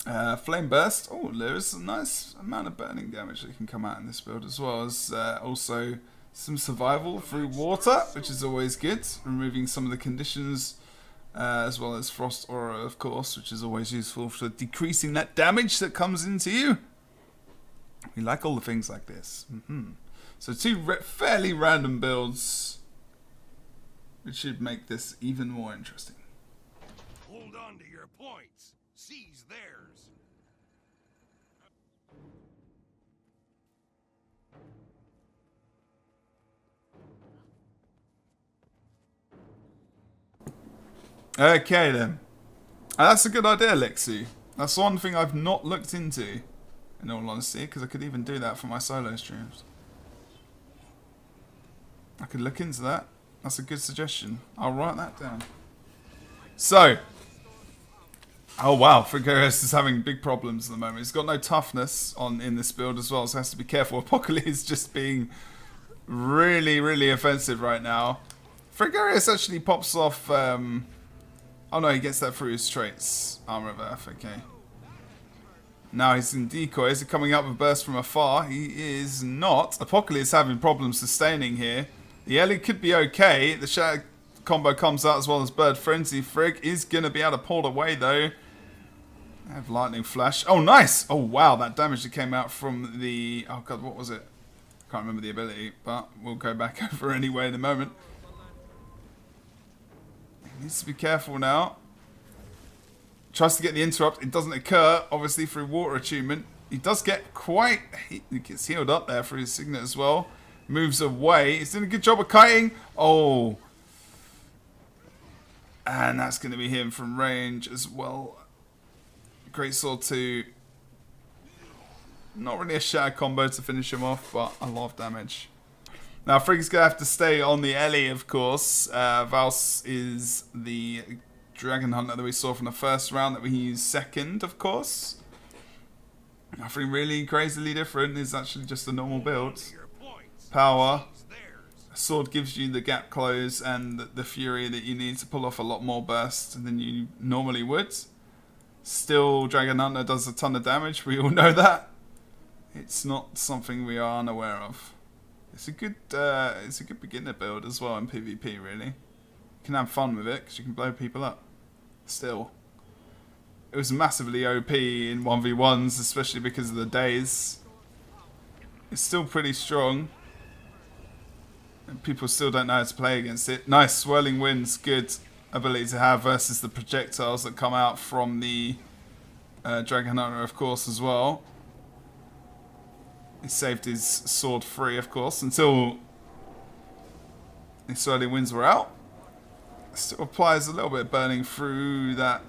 Flame burst. Oh, there's a nice amount of burning damage that can come out in this build, as well as also some survival through water, which is always good. Removing some of the conditions, as well as frost aura, of course, which is always useful for decreasing that damage that comes into you. We like all the things like this. So two fairly random builds, which should make this even more interesting. Hold on to your points. Seize theirs. Okay then. That's a good idea, Laxu. That's one thing I've not looked into, in all honesty, because I could even do that for my solo streams. I could look into that. That's a good suggestion. I'll write that down. So. Oh wow, Frigarius is having big problems at the moment. He's got no toughness in this build as well, so has to be careful. Apocal is just being really, really offensive right now. Frigarius actually pops off... oh no, he gets that through his traits. Armor of Earth, okay. Now he's in decoy. Is he coming up with burst from afar? He is not. Apocal is having problems sustaining here. The Ellie could be okay. The Shadow combo comes out as well as Bird Frenzy. Frigg is going to be able to pull away though. I have Lightning Flash. Oh, nice! Oh, wow, that damage that came out from the... Oh, God, what was it? Can't remember the ability, but we'll go back over anyway in a moment. He needs to be careful now. Tries to get the interrupt. It doesn't occur, obviously, through Water Attunement. He does get quite... He gets healed up there for his Signet as well. Moves away. He's doing a good job of kiting. Oh. And that's going to be him from range as well. Great Sword 2. Not really a shatter combo to finish him off, but a lot of damage. Now, Frigg's going to have to stay on the Ellie, of course. Vals is the Dragon Hunter that we saw from the first round that we used second, of course. Nothing really crazily different. It's actually just a normal build. Power. Sword gives you the gap close and the fury that you need to pull off a lot more burst than you normally would. Still, Dragon Hunter does a ton of damage. We all know that. It's not something we are unaware of. It's a good beginner build as well in PvP. Really, you can have fun with it because you can blow people up. Still, it was massively OP in 1v1s, especially because of the days. It's still pretty strong. And people still don't know how to play against it. Nice swirling winds, good ability to have versus the projectiles that come out from the Dragon Hunter, of course, as well. He saved his sword free, of course, until the swirling winds were out. Still applies a little bit of burning through that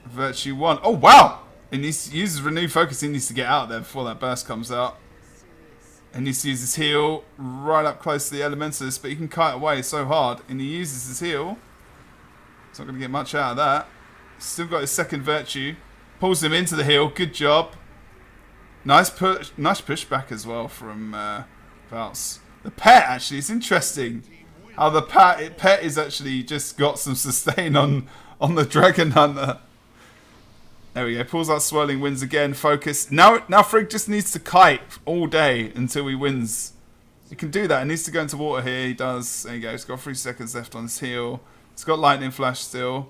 Virtue 1. Oh, wow! He needs to use renewed focus. He needs to get out there before that burst comes out. And he needs to use his heal right up close to the Elementalist, but he can kite away so hard. And he uses his heal. He's not going to get much out of that. Still got his second Virtue. Pulls him into the heal. Good job. Nice pushback as well from Vals. The pet, actually, it's interesting how the pet is actually just got some sustain on the Dragon Hunter. There we go. Pulls out Swirling Winds again. Focus. Now Frigg just needs to kite all day until he wins. He can do that. He needs to go into water here. He does. There you go. He's got 3 seconds left on his heal. He's got Lightning Flash still.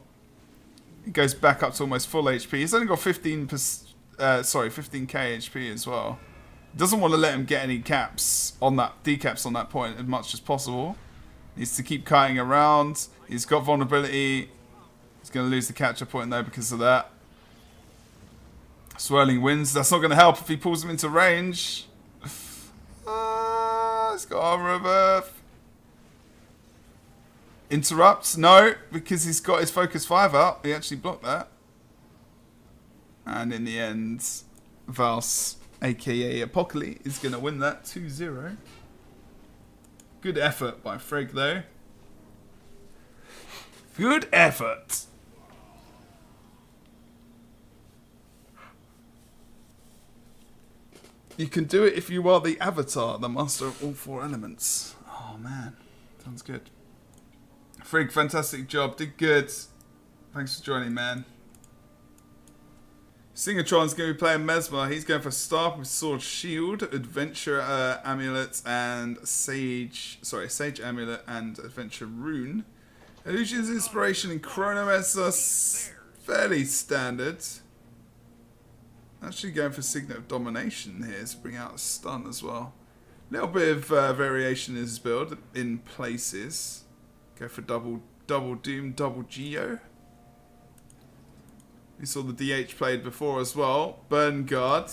He goes back up to almost full HP. He's only got 15k HP as well. Doesn't want to let him get any decaps on that point as much as possible. Needs to keep kiting around. He's got vulnerability. He's going to lose the capture point though because of that. Swirling Winds. That's not going to help if he pulls him into range. He's got Armor of Earth. Interrupts? No, because he's got his Focus 5 out. He actually blocked that. And in the end, Vals, aka Apocal, is going to win that 2-0. Good effort by Frigg, though. Good effort. You can do it if you are the Avatar, the master of all 4 elements. Oh, man. Sounds good. Frigg, fantastic job. Did good. Thanks for joining, man. Singatron's going to be playing Mesmer. He's going for Staff with Sword Shield, Adventure Amulet, and Sage Amulet and Adventure Rune. Illusions, Inspiration, and Chronomancer, fairly standard. Actually going for Signup Domination here to bring out a stun as well. A little bit of variation in his build in places. Go for double Doom, double Geo. We saw the DH played before as well. Burn Guard.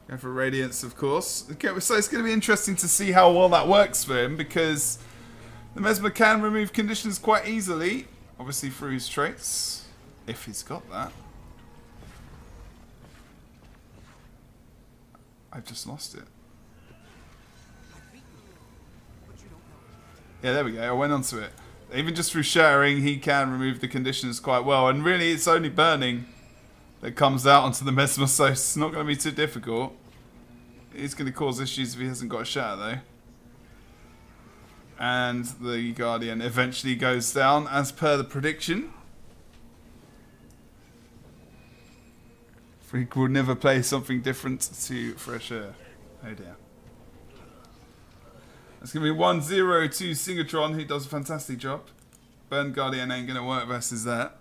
Go for Radiance, of course. Okay, so it's going to be interesting to see how well that works for him because the Mesmer can remove conditions quite easily. Obviously through his traits, if he's got that. I've just lost it. Yeah, there we go. I went onto it. Even just through shattering, he can remove the conditions quite well. And really, it's only burning that comes out onto the Mesmer, so it's not going to be too difficult. It's going to cause issues if he hasn't got a shatter, though. And the Guardian eventually goes down, as per the prediction. Freak will never play something different to Fresh Air. Oh dear. It's going to be 1-0 to Singatron, who does a fantastic job. Burn Guardian ain't going to work versus that.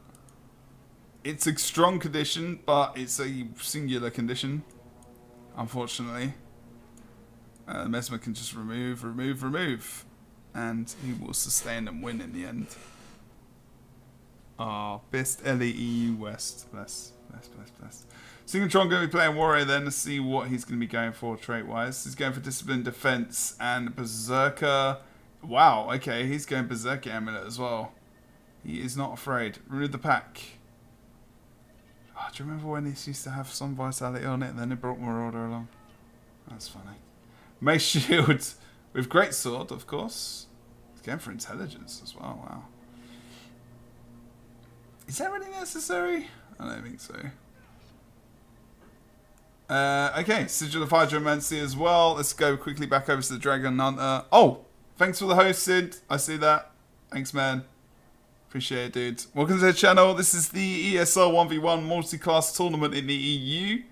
It's a strong condition, but it's a singular condition, unfortunately. Mesmer can just remove. And he will sustain and win in the end. Ah, best LEE West. Bless. Singatron going to be playing Warrior then to see what he's going to be going for trait-wise. He's going for Discipline, Defense, and Berserker. Wow, okay, he's going Berserker Amulet as well. He is not afraid. Remove the pack. Oh, do you remember when this used to have some vitality on it and then it brought Marauder along? That's funny. Mace Shield with Greatsword, of course. He's going for Intelligence as well, wow. Is that really necessary? I don't think so. Okay, Sigil of Hydromancy as well. Let's go quickly back over to the Dragon Hunter. Oh, thanks for the host, Sid. I see that. Thanks, man. Appreciate it, dude. Welcome to the channel. This is the ESL 1v1 multi-class tournament in the EU.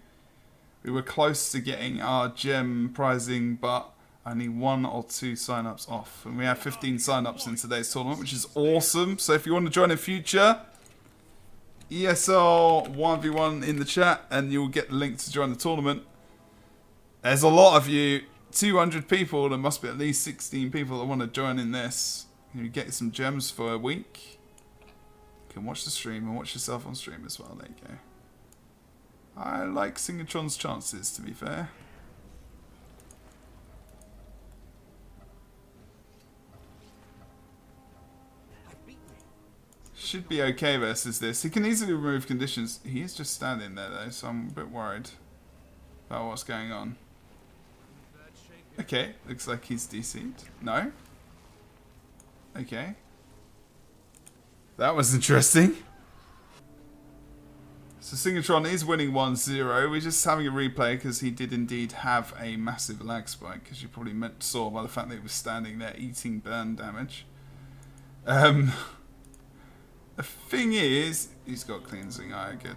We were close to getting our gem prizing, but only 1 or 2 sign-ups off. And we have 15 sign-ups in today's tournament, which is awesome. So if you want to join in future, ESL 1v1 in the chat, and you'll get the link to join the tournament. There's a lot of you. 200 people. There must be at least 16 people that want to join in this. You get some gems for a week. You can watch the stream and watch yourself on stream as well. There you go. I like Singatron's chances, to be fair. Should be okay versus this. He can easily remove conditions. He is just standing there though, so I'm a bit worried about what's going on. Okay, looks like he's DC'd. No? Okay. That was interesting. So Singatron is winning 1-0. We're just having a replay because he did indeed have a massive lag spike, as you probably saw by the fact that he was standing there eating burn damage. The thing is, he's got cleansing eye, good.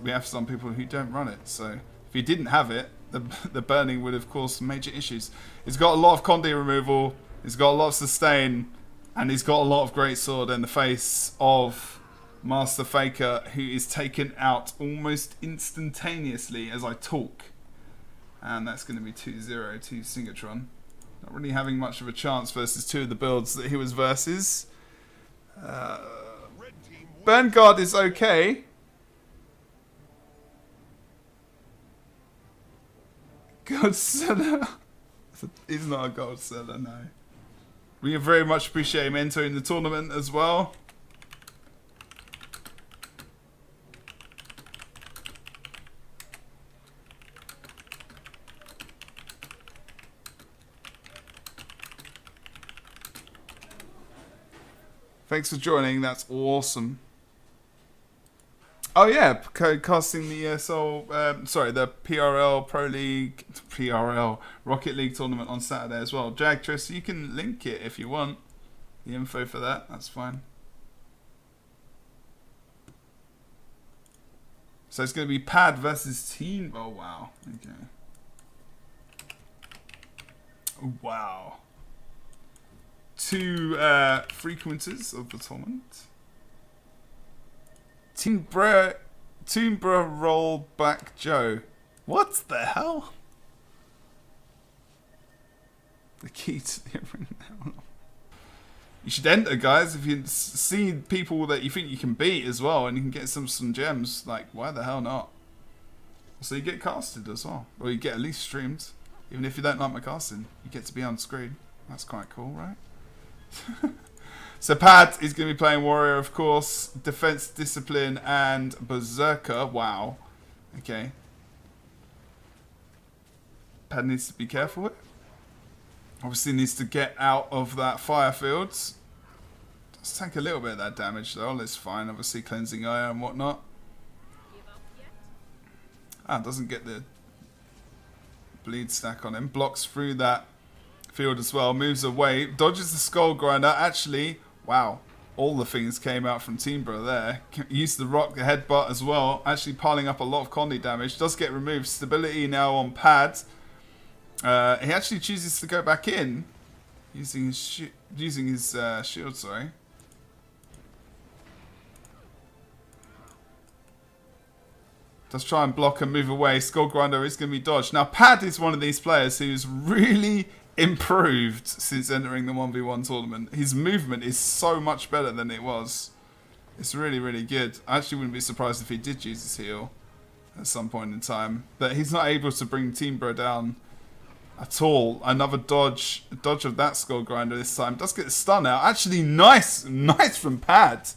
We have some people who don't run it, so if he didn't have it, the burning would have caused major issues. He's got a lot of Conde removal, he's got a lot of sustain, and he's got a lot of great sword in the face of Master Faker, who is taken out almost instantaneously as I talk. And that's going to be 2-0 to Singatron. Not really having much of a chance versus two of the builds that he was versus. Burn Guard is okay. God seller. He's not a gold seller, no. We very much appreciate him entering the tournament as well. Thanks for joining, that's awesome. Oh yeah, casting the ESL, sorry, the PRL Pro League, PRL Rocket League tournament on Saturday as well. Jagtress, you can link it if you want. The info for that, that's fine. So it's going to be Pad versus Team. Oh wow, okay. Oh, wow. Two frequenters of the tournament. Toombra roll back Joe. What the hell? The key to the arena. You should enter, guys, if you see people that you think you can beat as well, and you can get some gems. Like, why the hell not? So you get casted as well, or you get at least streamed. Even if you don't like my casting, you get to be on screen. That's quite cool, right? So Pat is going to be playing Warrior, of course, Defense, Discipline, and Berserker. Wow. Okay. Pat needs to be careful with it. Obviously needs to get out of that fire field. Does take a little bit of that damage though. It's fine. Obviously cleansing eye and whatnot. Ah, doesn't get the bleed stack on him. Blocks through that field as well. Moves away. Dodges the skull grinder. Actually, wow. All the things came out from Teambra there. Used the rock, the headbutt as well. Actually piling up a lot of Condi damage. Does get removed. Stability now on Pad. He actually chooses to go back in. Using his shield, sorry. Does try and block and move away. Skull Grinder is going to be dodged. Now, Pad is one of these players who's really improved since entering the 1v1 tournament. His movement is so much better than it was. It's really, really good. I actually wouldn't be surprised if he did use his heal at some point in time. But he's not able to bring Teambra down at all. Another dodge of that Skull Grinder this time. Does get a stun out. Actually, nice from Pad.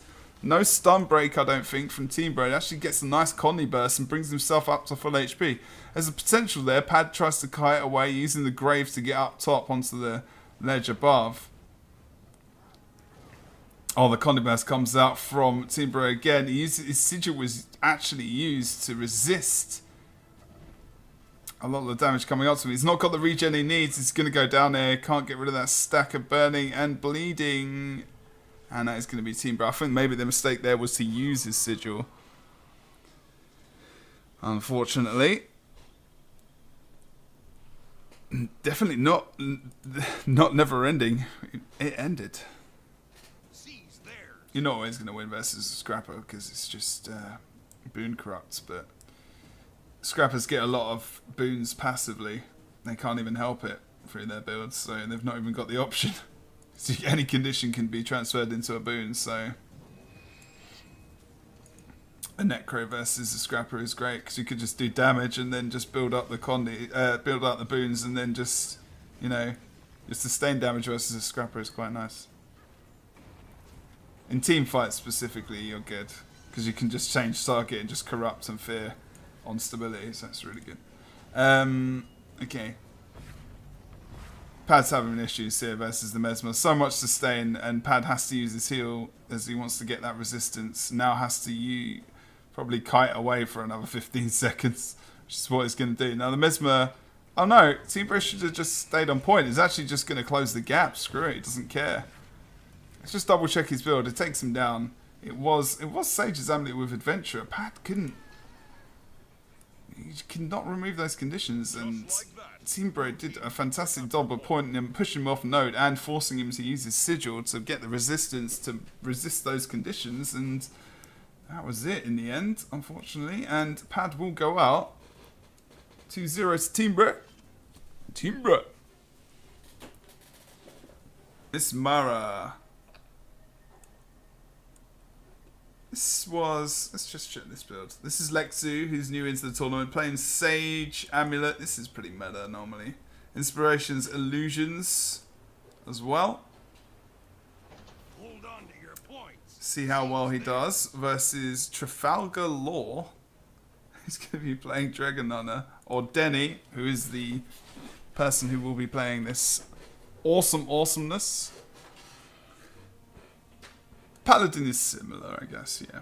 No stun break, I don't think, from Teambra. He actually gets a nice Connie burst and brings himself up to full HP. There's a potential there. Pad tries to kite away using the grave to get up top onto the ledge above. Oh, the Connie burst comes out from Teambra again. His sigil was actually used to resist a lot of the damage coming up to him. He's not got the regen he needs. He's going to go down there. Can't get rid of that stack of burning and bleeding. And that is going to be Teambra. I think maybe the mistake there was to use his sigil. Unfortunately. Definitely not never ending. It ended. You're not always going to win versus a Scrapper because it's just Boon Corrupt, but Scrappers get a lot of boons passively. They can't even help it through their builds, so they've not even got the option. So any condition can be transferred into a boon, so a Necro versus a Scrapper is great because you could just do damage and then just build up the build up the boons, and then just, you know, your sustained damage versus a Scrapper is quite nice. In team fights specifically, you're good because you can just change target and just corrupt and fear on stability, so that's really good. Okay. Pad's having issues here versus the Mesmer. So much sustain, and Pad has to use his heal as he wants to get that resistance. Now has to probably kite away for another 15 seconds, which is what he's going to do. Now the Mesmer, oh no, Jebro should have just stayed on point. He's actually just going to close the gap. Screw it, he doesn't care. Let's just double check his build. It takes him down. It was Sage's Amulet with Adventurer. Pad couldn't. He cannot remove those conditions, and Jebro did a fantastic job of pointing him, pushing him off node, and forcing him to use his sigil to get the resistance to resist those conditions, and that was it in the end, unfortunately. And Pad will go out 2-0 to Jebro. Jebro. Miss Mara. Let's just check this build. This is Laxu, who's new into the tournament, playing Sage, Amulet. This is pretty meta normally. Inspirations, Illusions as well. Hold on to your points. See how well he does versus Trafalgar Law. He's going to be playing Dragon Hunter, or Denny, who is the person who will be playing this awesomeness. Paladin is similar, I guess, yeah.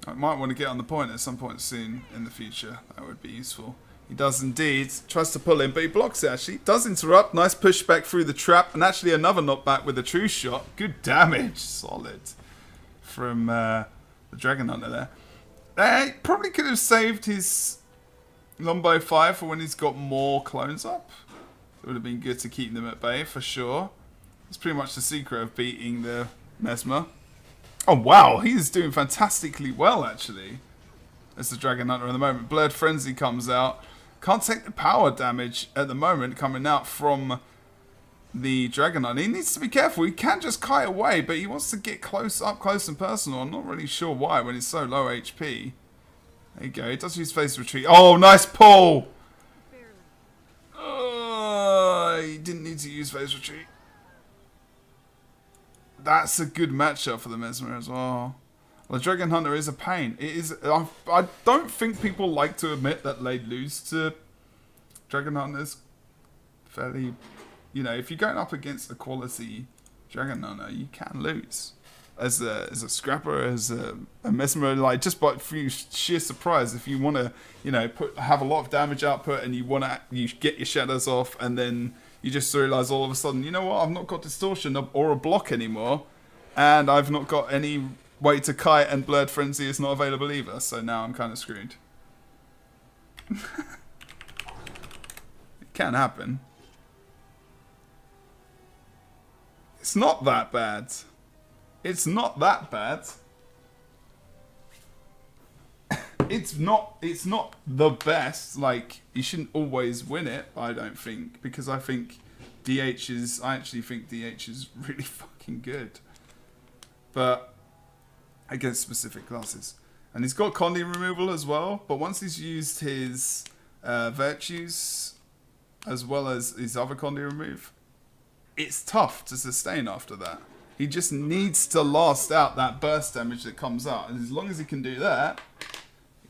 I might want to get on the point at some point soon in the future. That would be useful. He does indeed. Tries to pull in, but he blocks it, actually. Does interrupt. Nice pushback through the trap. And actually another knockback with a true shot. Good damage. Solid. From the Dragon Hunter there. He probably could have saved his Longbow 5 for when he's got more clones up. It would have been good to keep them at bay, for sure. It's pretty much the secret of beating the Mesmer. Oh, wow. He's doing fantastically well, actually. As the Dragon Hunter at the moment. Blurred Frenzy comes out. Can't take the power damage at the moment coming out from the Dragon Hunter. He needs to be careful. He can just kite away, but he wants to get up close and personal. I'm not really sure why when he's so low HP. There you go. He does use Phase Retreat. Oh, nice pull! He didn't need to use Phase Retreat. That's a good matchup for the Mesmer as well. Well, the Dragon Hunter is a pain. It is. I don't think people like to admit that they lose to Dragon Hunters. Fairly, you know, if you're going up against a quality Dragon Hunter, you can lose. As a Scrapper, as a Mesmer, like just by sheer surprise, if you want to, you know, have a lot of damage output and you get your shadows off, and then you just realize all of a sudden, you know what, I've not got distortion or a block anymore, and I've not got any way to kite, and Blurred Frenzy is not available either, so now I'm kind of screwed. It can happen. It's not that bad. It's not that bad. It's not the best. Like, you shouldn't always win it, I don't think, because I actually think DH is really fucking good. But against specific classes. And he's got Condi removal as well, but once he's used his virtues as well as his other Condi remove, it's tough to sustain after that. He just needs to last out that burst damage that comes out. And as long as he can do that,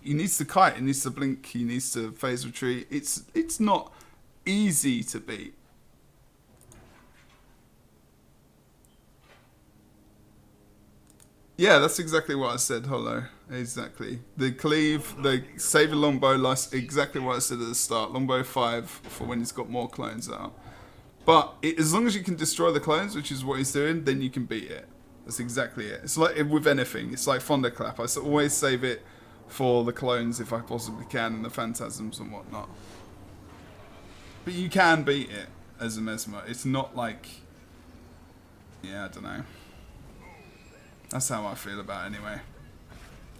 he needs to kite, he needs to blink, he needs to phase retreat. It's not easy to beat. Yeah, that's exactly what I said, Hollow. Exactly. The cleave, the save a longbow, exactly what I said at the start. Longbow 5 for when he's got more clones out. But as long as you can destroy the clones, which is what he's doing, then you can beat it. That's exactly it. It's like with anything. It's like Thunderclap. I always save it for the clones if I possibly can, and the phantasms and whatnot. But you can beat it as a Mesmer. It's not like... Yeah, I don't know. That's how I feel about it anyway.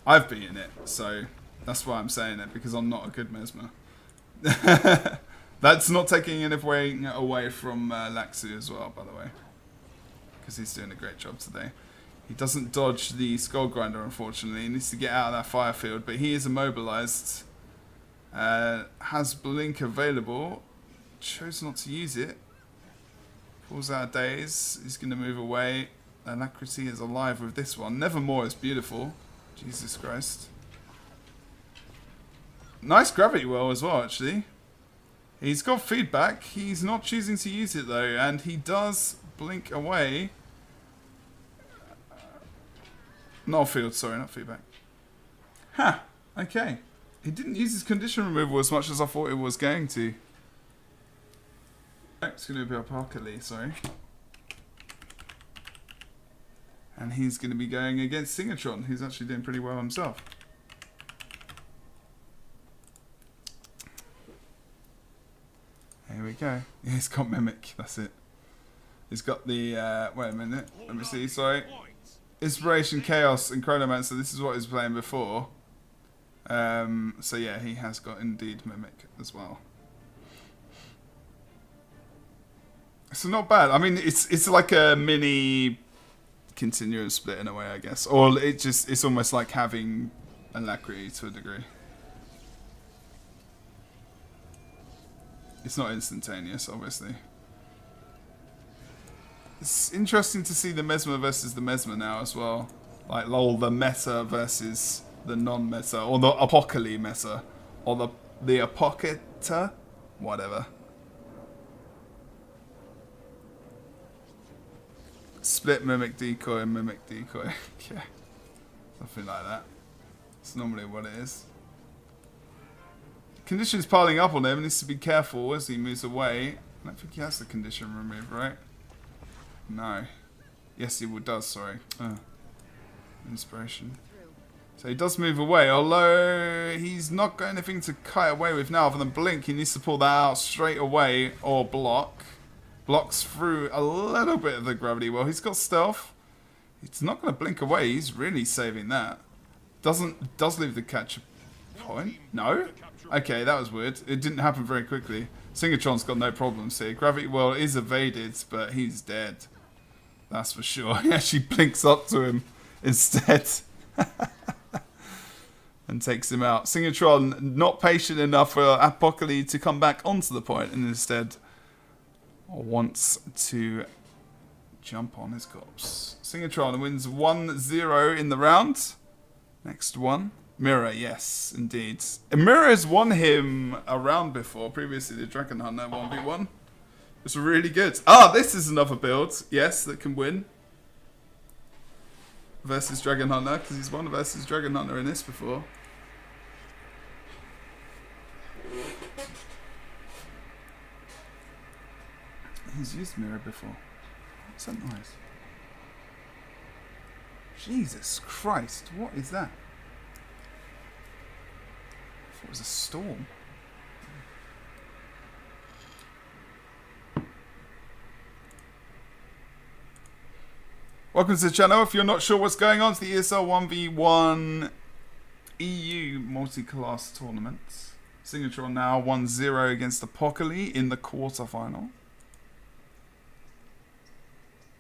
I've beaten it, so that's why I'm saying it, because I'm not a good Mesmer. That's not taking anything away from Laxu as well, by the way, because he's doing a great job today. He doesn't dodge the Skull Grinder, unfortunately. He needs to get out of that fire field, but he is immobilized. Has Blink available. Chose not to use it. Pulls out of daze. He's going to move away. Alacrity is alive with this one. Nevermore is beautiful. Jesus Christ. Nice gravity well as well, actually. He's got feedback. He's not choosing to use it, though. And he does blink away. Not field, sorry, not feedback. Ha! Okay. He didn't use his condition removal as much as I thought he was going to. It's going to be Apocal, sorry. And he's going to be going against Singatron, who's actually doing pretty well himself. Here we go. Yeah, he's got Mimic, that's it. He's got the, wait a minute, let me see, sorry. Inspiration, Chaos, and Chronomancer, this is what he was playing before. So yeah, he has got indeed Mimic as well. So not bad. I mean, it's like a mini continuous split in a way, I guess. Or it's almost like having Alacrity to a degree. It's not instantaneous, obviously. It's interesting to see the Mesmer versus the Mesmer now as well. Like, lol, the meta versus the non-meta. Or the Apocal meta. Or the Apocata? Whatever. Split Mimic Decoy and Mimic Decoy. Yeah. Something like that. It's normally what it is. Condition's piling up on him. He needs to be careful as he moves away. I don't think he has the condition removed, right? No. Yes, he does, sorry. Inspiration. So he does move away, although he's not got anything to kite away with now other than Blink. He needs to pull that out straight away or block. Blocks through a little bit of the gravity well. He's got stealth. He's not going to blink away. He's really saving that. Does leave the catch point? No? Okay, that was weird. It didn't happen very quickly. Singatron's got no problems here. Gravity well is evaded, but he's dead. That's for sure. He actually blinks up to him instead. And takes him out. Singatron not patient enough for Apocal to come back onto the point and instead wants to jump on his corpse. Singatron wins 1-0 in the round. Next one. Mirror, yes, indeed. Mirror has won him a round before. Previously, the Dragon Hunter 1v1. It's really good. Ah, this is another build, yes, that can win. Versus Dragon Hunter, because he's won versus Dragon Hunter in this before. He's used Mirror before. What's that noise? Jesus Christ, what is that? I thought it was a storm. Welcome to the channel. If you're not sure what's going on, it's the ESL 1v1 EU multi-class tournament. Singatron now 1-0 against Apocal in the quarterfinal.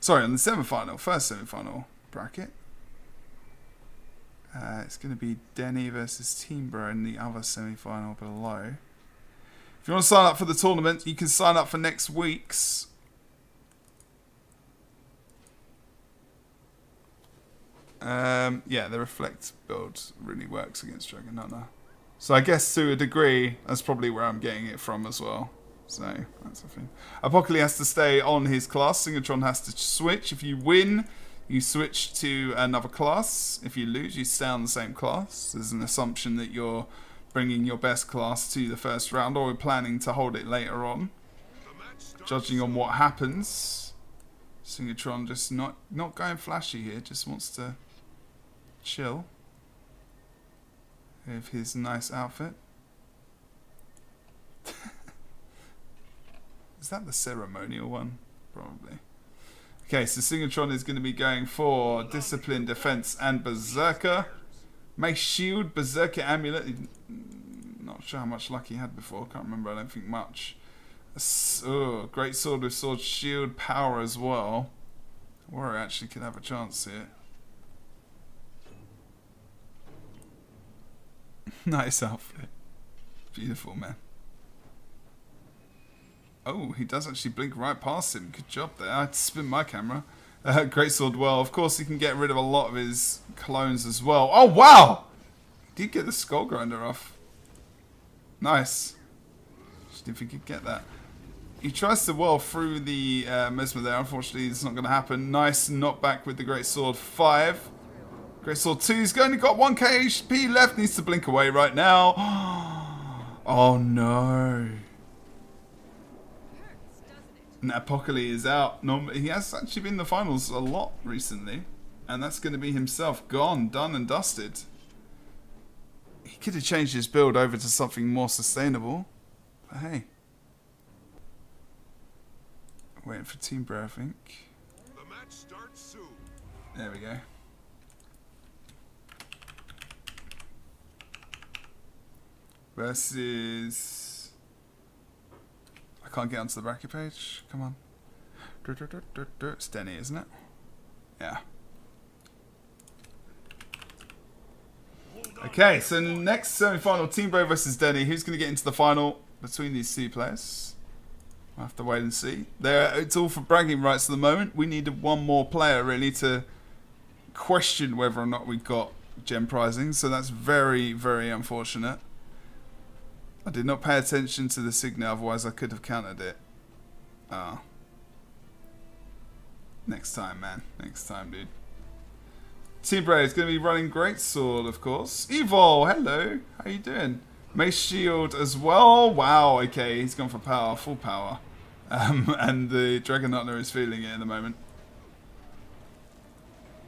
Sorry, in the semi-final, first semi-final bracket. It's going to be Denny versus Teambro in the other semi-final below. If you want to sign up for the tournament, you can sign up for next week's. Yeah, the Reflect build really works against Dragon Hunter. So I guess to a degree, that's probably where I'm getting it from as well. So, that's the thing. Apocal has to stay on his class. Singatron has to switch. If you win, you switch to another class. If you lose, you stay on the same class. There's an assumption that you're bringing your best class to the first round, or we're planning to hold it later on. Judging on what happens. Singatron just not going flashy here, just wants to chill with his nice outfit. Is that the ceremonial one? Probably. Okay, so Singatron is going to be going for Discipline, Defense, and Berserker. May Shield, Berserker Amulet. Not sure how much luck he had before. Can't remember. I don't think much. Oh, Great Sword with Sword Shield Power as well. Warrior actually could have a chance here. Nice outfit. Beautiful, man. Oh, he does actually blink right past him. Good job there. I had to spin my camera. Great Sword well. Of course, he can get rid of a lot of his clones as well. Oh, wow! He did get the Skull Grinder off. Nice. Just didn't think he'd get that. He tries to whirl through the Mesmer there. Unfortunately, it's not going to happen. Nice knockback with the Great Sword 5. Great Sword 2's only got 1k HP left. Needs to blink away right now. Oh no. And Apocal is out. He has actually been in the finals a lot recently. And that's going to be himself. Gone, done and dusted. He could have changed his build over to something more sustainable. But hey. Waiting for Team Bro, I think. The match starts soon. There we go. Versus... I can't get onto the bracket page. Come on. It's Denny, isn't it? Yeah. Okay, so next semi-final, Team Bro versus Denny. Who's going to get into the final between these two players? We'll have to wait and see. It's all for bragging rights at the moment. We needed one more player, really, to question whether or not we got gem prizing. So that's very, very unfortunate. I did not pay attention to the signal, otherwise I could have countered it. Ah. Next time, man. Next time, dude. Team Bro is going to be running Great Sword, of course. Evil, hello. How you doing? Mace Shield as well. Wow, okay. He's gone for power, full power. And the Dragon Hunter is feeling it at the moment.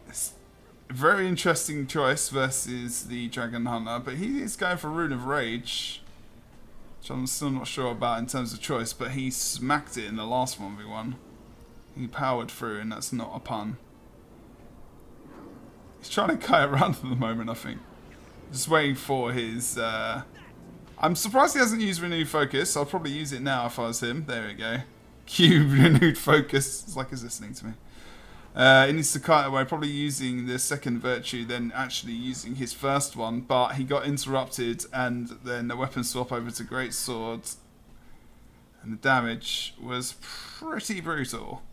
It's a very interesting choice versus the Dragon Hunter, but he is going for Rune of Rage, which I'm still not sure about in terms of choice, but he smacked it in the last 1v1. He powered through, and that's not a pun. He's trying to kite around at the moment, I think. Just waiting for his... I'm surprised he hasn't used Renewed Focus. I'll probably use it now if I was him. There we go. Cue Renewed Focus. It's like he's listening to me. He needs to kite away, probably using the second virtue, then actually using his first one. But he got interrupted, and then the weapon swap over to Great Sword. And the damage was pretty brutal.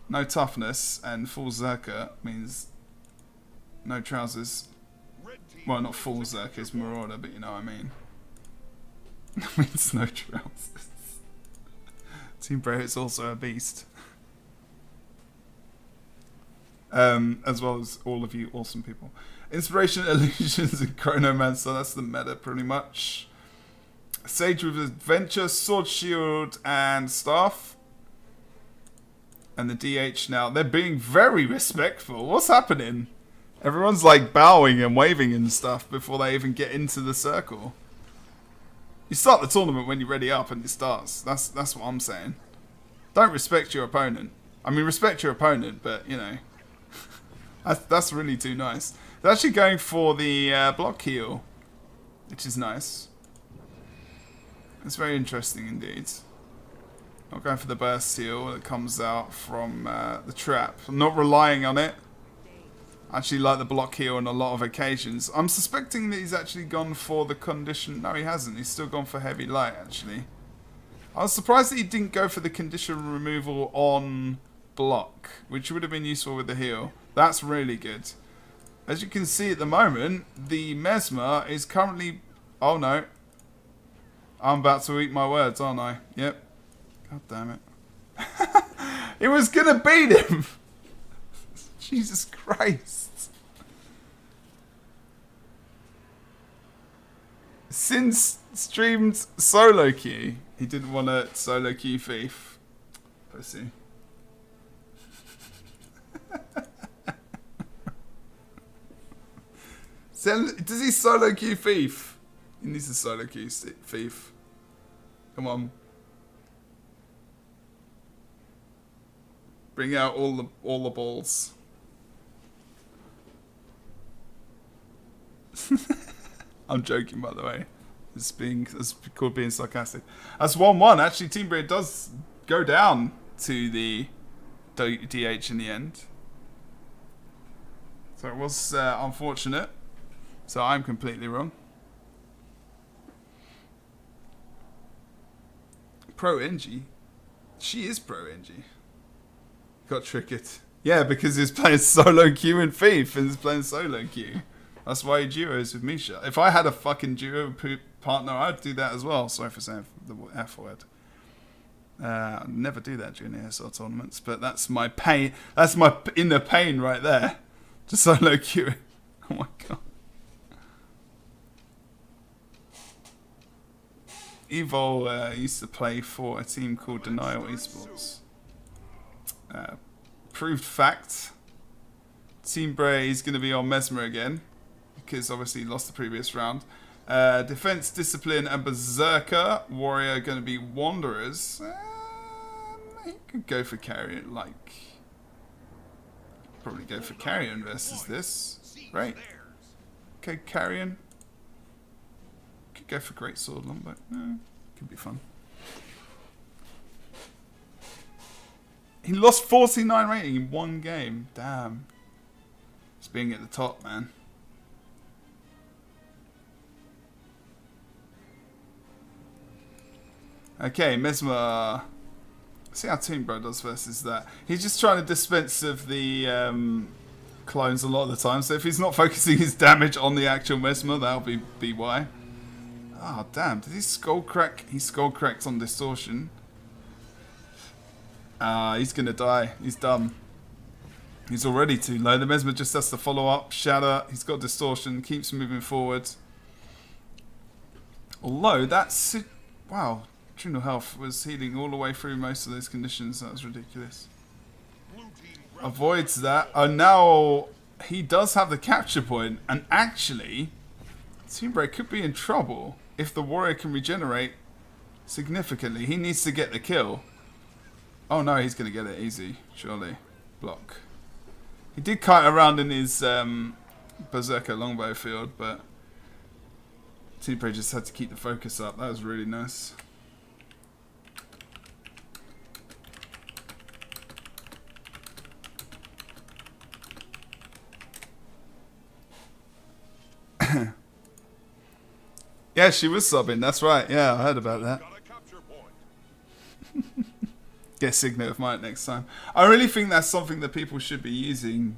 No toughness, and full Zerker means no trousers. Well, not full Zerker, it's Marauder, but you know what I mean. That means no trousers. Team Bro is also a beast. As well as all of you awesome people. Inspiration, Illusions, and Chronomancer, that's the meta pretty much. Sage with Adventure, Sword, Shield, and Staff. And the DH now, they're being very respectful. What's happening? Everyone's like bowing and waving and stuff before they even get into the circle. You start the tournament when you're ready up and it starts. That's what I'm saying. Don't respect your opponent. I mean, respect your opponent, but, you know. that's really too nice. They're actually going for the block heal, which is nice. It's very interesting indeed. Not going for the burst heal that comes out from the trap. I'm not relying on it. I actually like the block heal on a lot of occasions. I'm suspecting that he's actually gone for the condition. No, he hasn't. He's still gone for heavy light, actually. I was surprised that he didn't go for the condition removal on block, which would have been useful with the heal. That's really good. As you can see at the moment, the Mesmer is currently... Oh, no. I'm about to eat my words, aren't I? Yep. God damn it. It was going to beat him! Jesus Christ. Since streamed solo queue, he didn't want to solo queue Thief. Pussy. Does he solo queue Thief? He needs to solo queue Thief. Come on. Bring out all the balls. I'm joking, by the way. It's called being sarcastic. That's 1-1. Actually, Team Bray does go down to the DH in the end. So it was unfortunate. So I'm completely wrong. Pro NG. She is pro NG. Got tricked. Yeah, because he's playing solo queue in Thief and he's playing solo queue. That's why he duos with Misha. If I had a fucking duo partner, I'd do that as well. Sorry for saying the F word. I'd never do that during the ESL tournaments, but that's my pain. That's my inner pain right there. Just solo queuing. Oh my god. Evo used to play for a team called Denial Esports. Proved fact. Team Bray is going to be on Mesmer again, because obviously he lost the previous round. Defense, Discipline, and Berserker. Warrior are going to be Wanderers. He could go for Carrion, like... Probably go for Carrion versus this. Right. Okay, Carrion. Could go for Great Sword Longbow. Could be fun. He lost 49 rating in one game. Damn. Just being at the top, man. Okay, Mesmer. See how Team Bro does versus that. He's just trying to dispense of the clones a lot of the time. So if he's not focusing his damage on the actual Mesmer, that'll be why. Oh, damn. Did he skull crack? He skull cracked on Distortion. He's going to die. He's done. He's already too low. The Mesmer just has to follow up. Shatter. He's got Distortion. Keeps moving forward. Although, that's... Wow. True Health was healing all the way through most of those conditions. That was ridiculous. Avoids that. Oh, now he does have the capture point. And actually, Team Bray could be in trouble if the Warrior can regenerate significantly. He needs to get the kill. Oh no, he's going to get it easy. Surely. Block. He did kite around in his Berserker longbow field, but Team Bray just had to keep the focus up. That was really nice. Yeah, she was subbing. That's right. Yeah, I heard about that. Get Signup of Might next time. I really think that's something that people should be using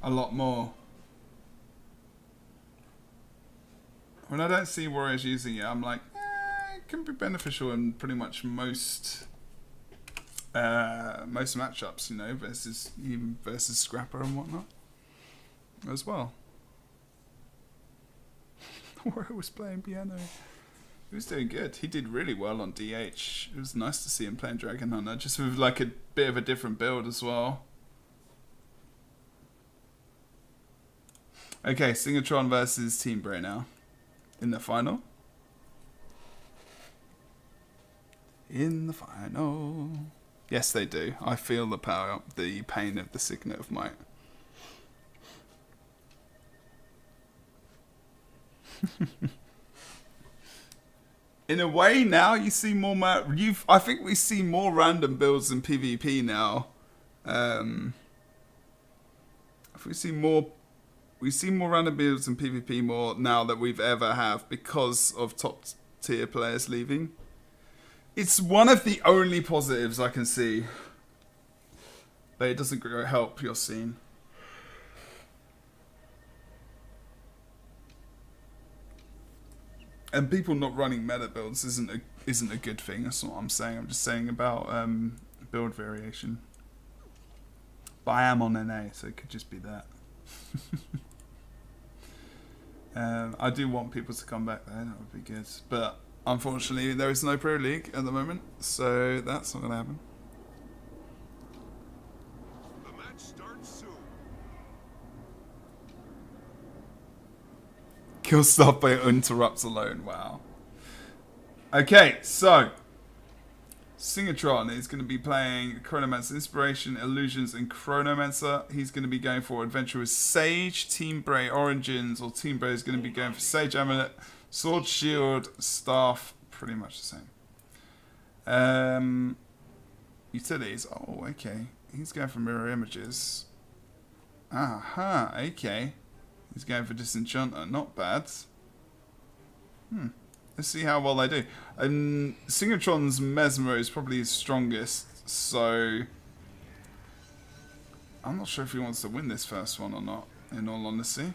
a lot more. When I don't see Warriors using it, I'm like, it can be beneficial in pretty much most matchups, you know, versus Scrapper and whatnot as well. Warrior was playing piano. He was doing good. He did really well on DH. It was nice to see him playing Dragon Hunter, just with like a bit of a different build as well. Okay, Singatron versus Team Bray now. In the final. In the final. Yes, they do. I feel the power, the pain of the Signet of Might. In a way, now you see more. I think we see more random builds in PvP now. If we see more random builds in PvP more now that we've ever have because of top tier players leaving. It's one of the only positives I can see, but it doesn't help your scene. And people not running meta builds isn't a good thing. That's not what I'm saying. I'm just saying about build variation. But I am on NA, so it could just be that. I do want people to come back there. That would be good. But unfortunately, there is no Pro League at the moment, so that's not going to happen. The match starts soon. Kill stuff by interrupts alone. Wow. Okay, so Singatron is going to be playing Chronomancer, Inspiration, Illusions, and Chronomancer. He's going to be going for Adventurous Sage, Team Bray Origins, or Team Bray is going to be going for Sage Amulet, Sword, Shield, Staff, pretty much the same. Utilities, oh, okay. He's going for Mirror Images. Aha, okay. He's going for Disenchanter, not bad. Let's see how well they do. And Singatron's Mesmer is probably his strongest, so I'm not sure if he wants to win this first one or not, in all honesty.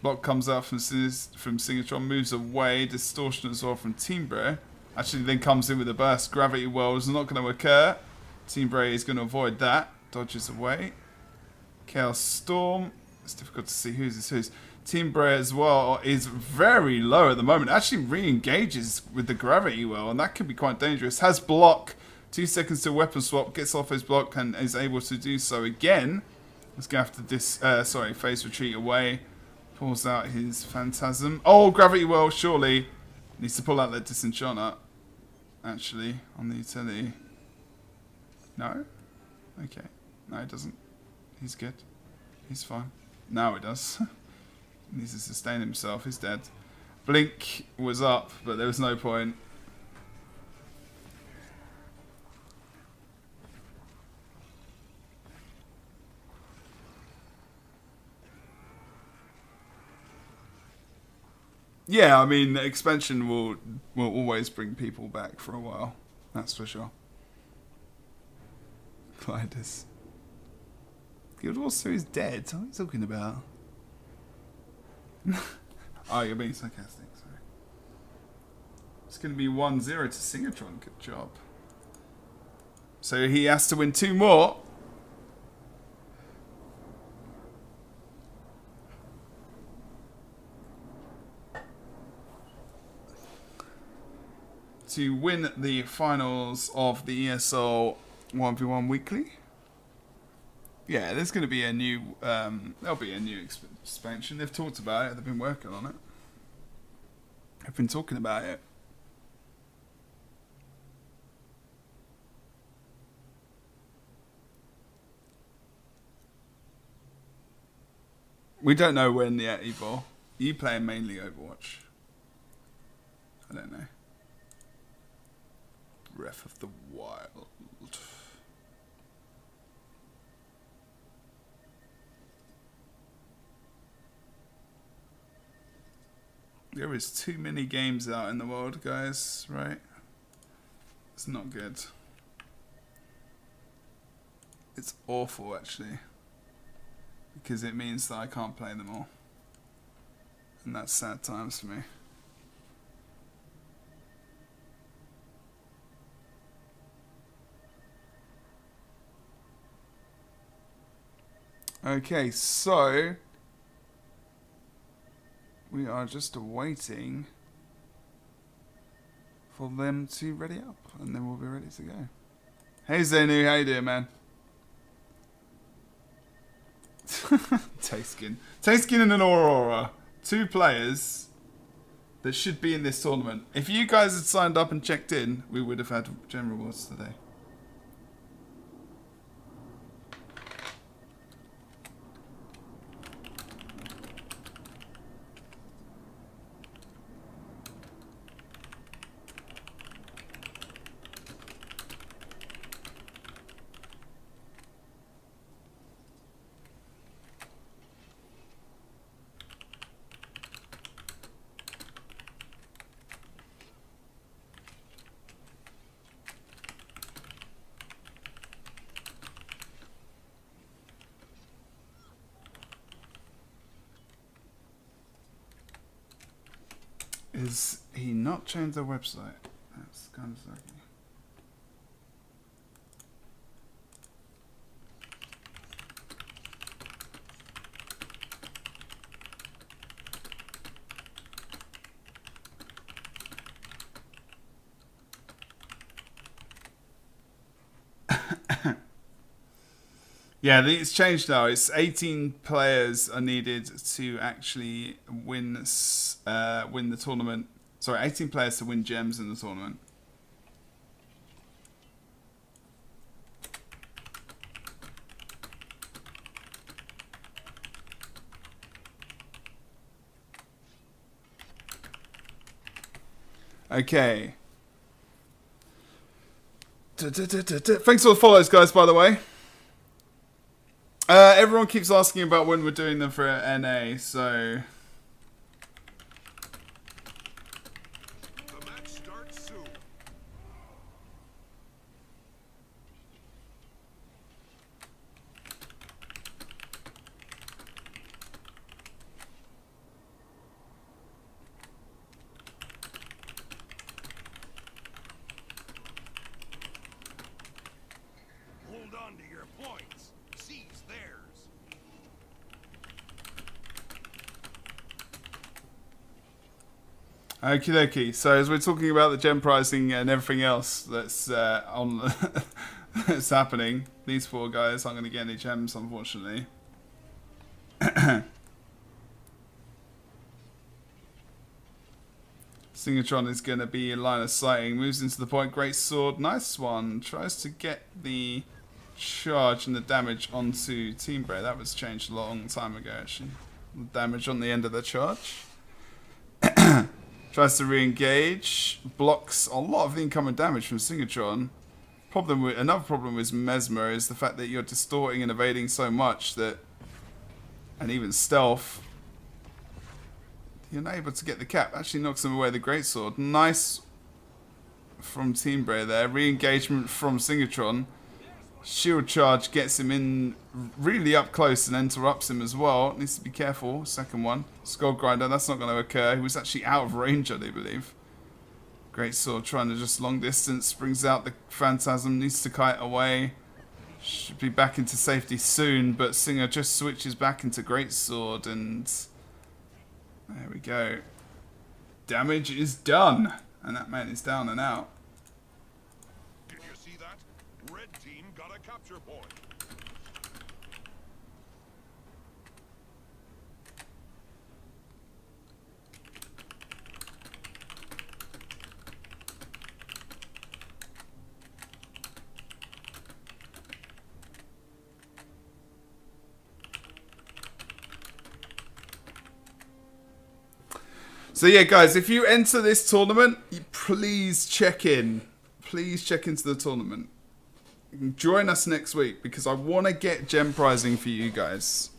Block comes out from Singatron, moves away, Distortion as well from Team Bray. Actually then comes in with a burst. Gravity Well is not going to occur. Team Bray is going to avoid that. Dodges away. Chaos Storm. It's difficult to see whose. Team Bray as well is very low at the moment. Actually re-engages with the Gravity Well, and that could be quite dangerous. Has block. 2 seconds to weapon swap. Gets off his block and is able to do so again. He's going to have to phase retreat away. Pulls out his Phantasm. Oh, Gravity Well surely needs to pull out that Disenchanter. Actually, on the utility. No? Okay. No, it doesn't. He's good. He's fine. Now he does. He needs to sustain himself. He's dead. Blink was up, but there was no point. Yeah, I mean, the expansion will always bring people back for a while. That's for sure. Glidus. Guild Wars 2 is dead. What are you talking about? Oh, you're being sarcastic. Sorry. It's going to be 1-0 to Singatron. Good job. So he has to win 2 more. To win the finals of the ESL 1v1 weekly. Yeah, there's going to be a new, there'll be a new expansion. They've talked about it. They've been working on it. They've been talking about it. We don't know when yet, Evo. You playing mainly Overwatch? I don't know. Breath of the Wild. There is too many games out in the world, guys, right? It's not good. It's awful, actually. Because it means that I can't play them all. And that's sad times for me. Okay, so we are just waiting for them to ready up, and then we'll be ready to go. Hey Zenu, how you doing, man? Taskin and an Aurora, 2 players that should be in this tournament. If you guys had signed up and checked in, we would have had gem rewards today. Is he not changed their website? That's kind of sucky. Yeah, it's changed now. It's 18 players are needed to actually win the tournament. Sorry, 18 players to win gems in the tournament. Okay. Thanks for the follows, guys, by the way. Everyone keeps asking about when we're doing them for NA, so... The match starts soon. Hold on to your points. Seize theirs. Okie dokie. So as we're talking about the gem pricing and everything else that's on that's happening, these four guys aren't going to get any gems, unfortunately. Singatron is going to be in line of sighting. Moves into the point. Great sword. Nice one. Tries to get the charge and the damage onto Team Bray. That was changed a long time ago, actually. The damage on the end of the charge. Tries to re-engage. Blocks a lot of the incoming damage from Singatron. Another problem with Mesmer is the fact that you're distorting and evading so much that... And even stealth... You're not able to get the cap. Actually knocks him away the greatsword. Nice from Team Bray there. Re-engagement from Singatron. Shield charge gets him in really up close and interrupts him as well. Needs to be careful. Second one. Skull Grinder. That's not going to occur. He was actually out of range, I do believe. Greatsword trying to just long distance. Brings out the Phantasm. Needs to kite away. Should be back into safety soon. But Singer just switches back into Greatsword and... There we go. Damage is done. And that man is down and out. Did you see that? Red team got a capture point. So yeah, guys, if you enter this tournament, please check in. Please check into the tournament. Join us next week because I want to get gem prizing for you guys.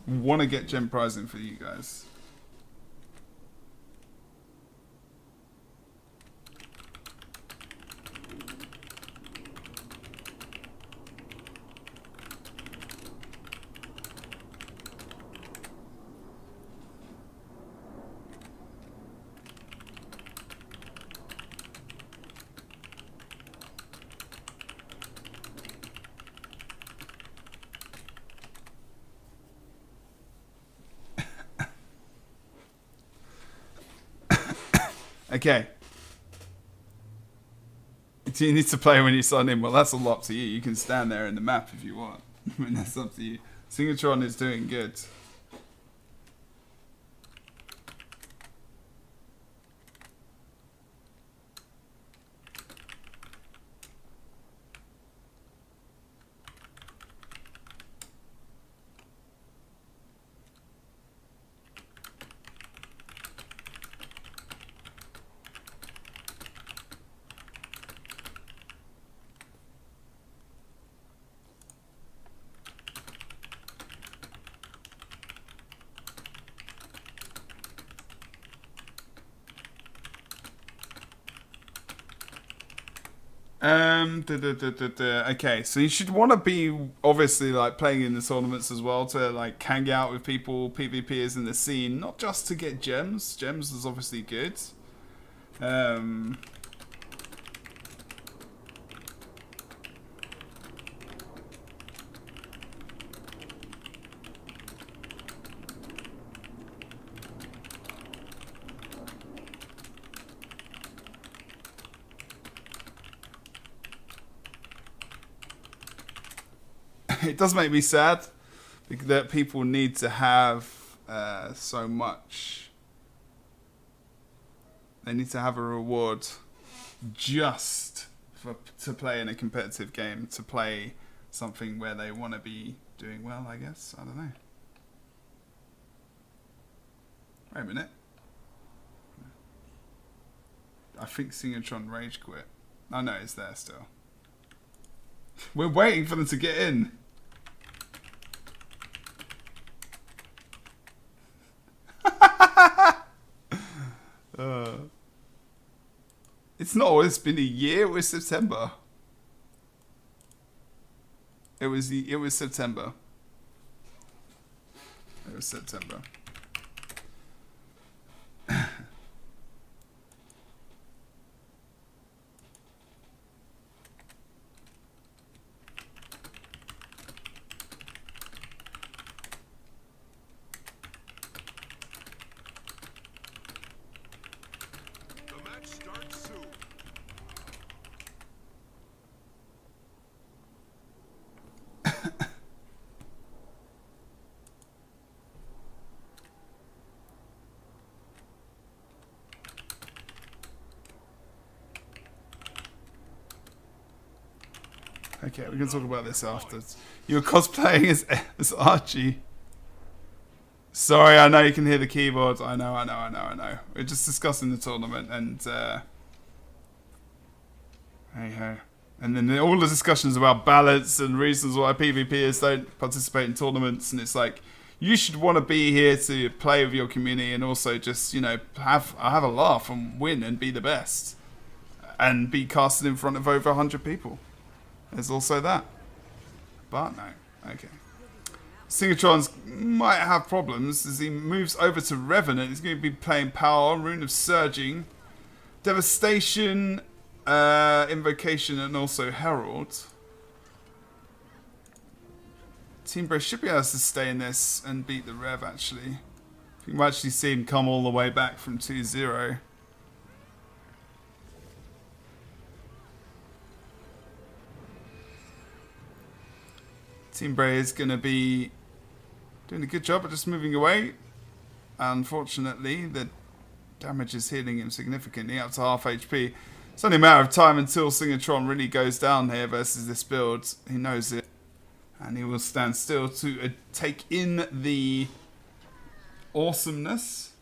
Okay. Do you need to play when you sign in? Well, that's all up to you. You can stand there in the map if you want. I mean, that's up to you. Singatron is doing good. Okay, so you should want to be obviously like playing in the tournaments as well to like hang out with people, PvPers in the scene, not just to get gems. Gems is obviously good. It does make me sad that people need to have so much. They need to have a reward just to play in a competitive game, to play something where they want to be doing well, I guess. I don't know. Wait a minute. I think Singatron rage quit. Oh no, it's there still. We're waiting for them to get in. It's not. It's been a year. It was September. It was September. It was September. Okay, we can talk about this after. You're cosplaying as Archie. Sorry, I know you can hear the keyboard. I know. We're just discussing the tournament and hey ho. And then all the discussions about balance and reasons why PvPers don't participate in tournaments, and it's like you should want to be here to play with your community and also just, you know, have a laugh and win and be the best and be casted in front of over 100 people. There's also that. But no. Okay. Singatron might have problems as he moves over to Revenant. He's going to be playing Power, Rune of Surging, Devastation, Invocation, and also Herald. Team Bray should be able to stay in this and beat the Rev, actually. You can actually see him come all the way back from 2-0. Team Bray is going to be doing a good job at just moving away. Unfortunately, the damage is healing him significantly up to half HP. It's only a matter of time until Singatron really goes down here versus this build. He knows it. And he will stand still to take in the awesomeness.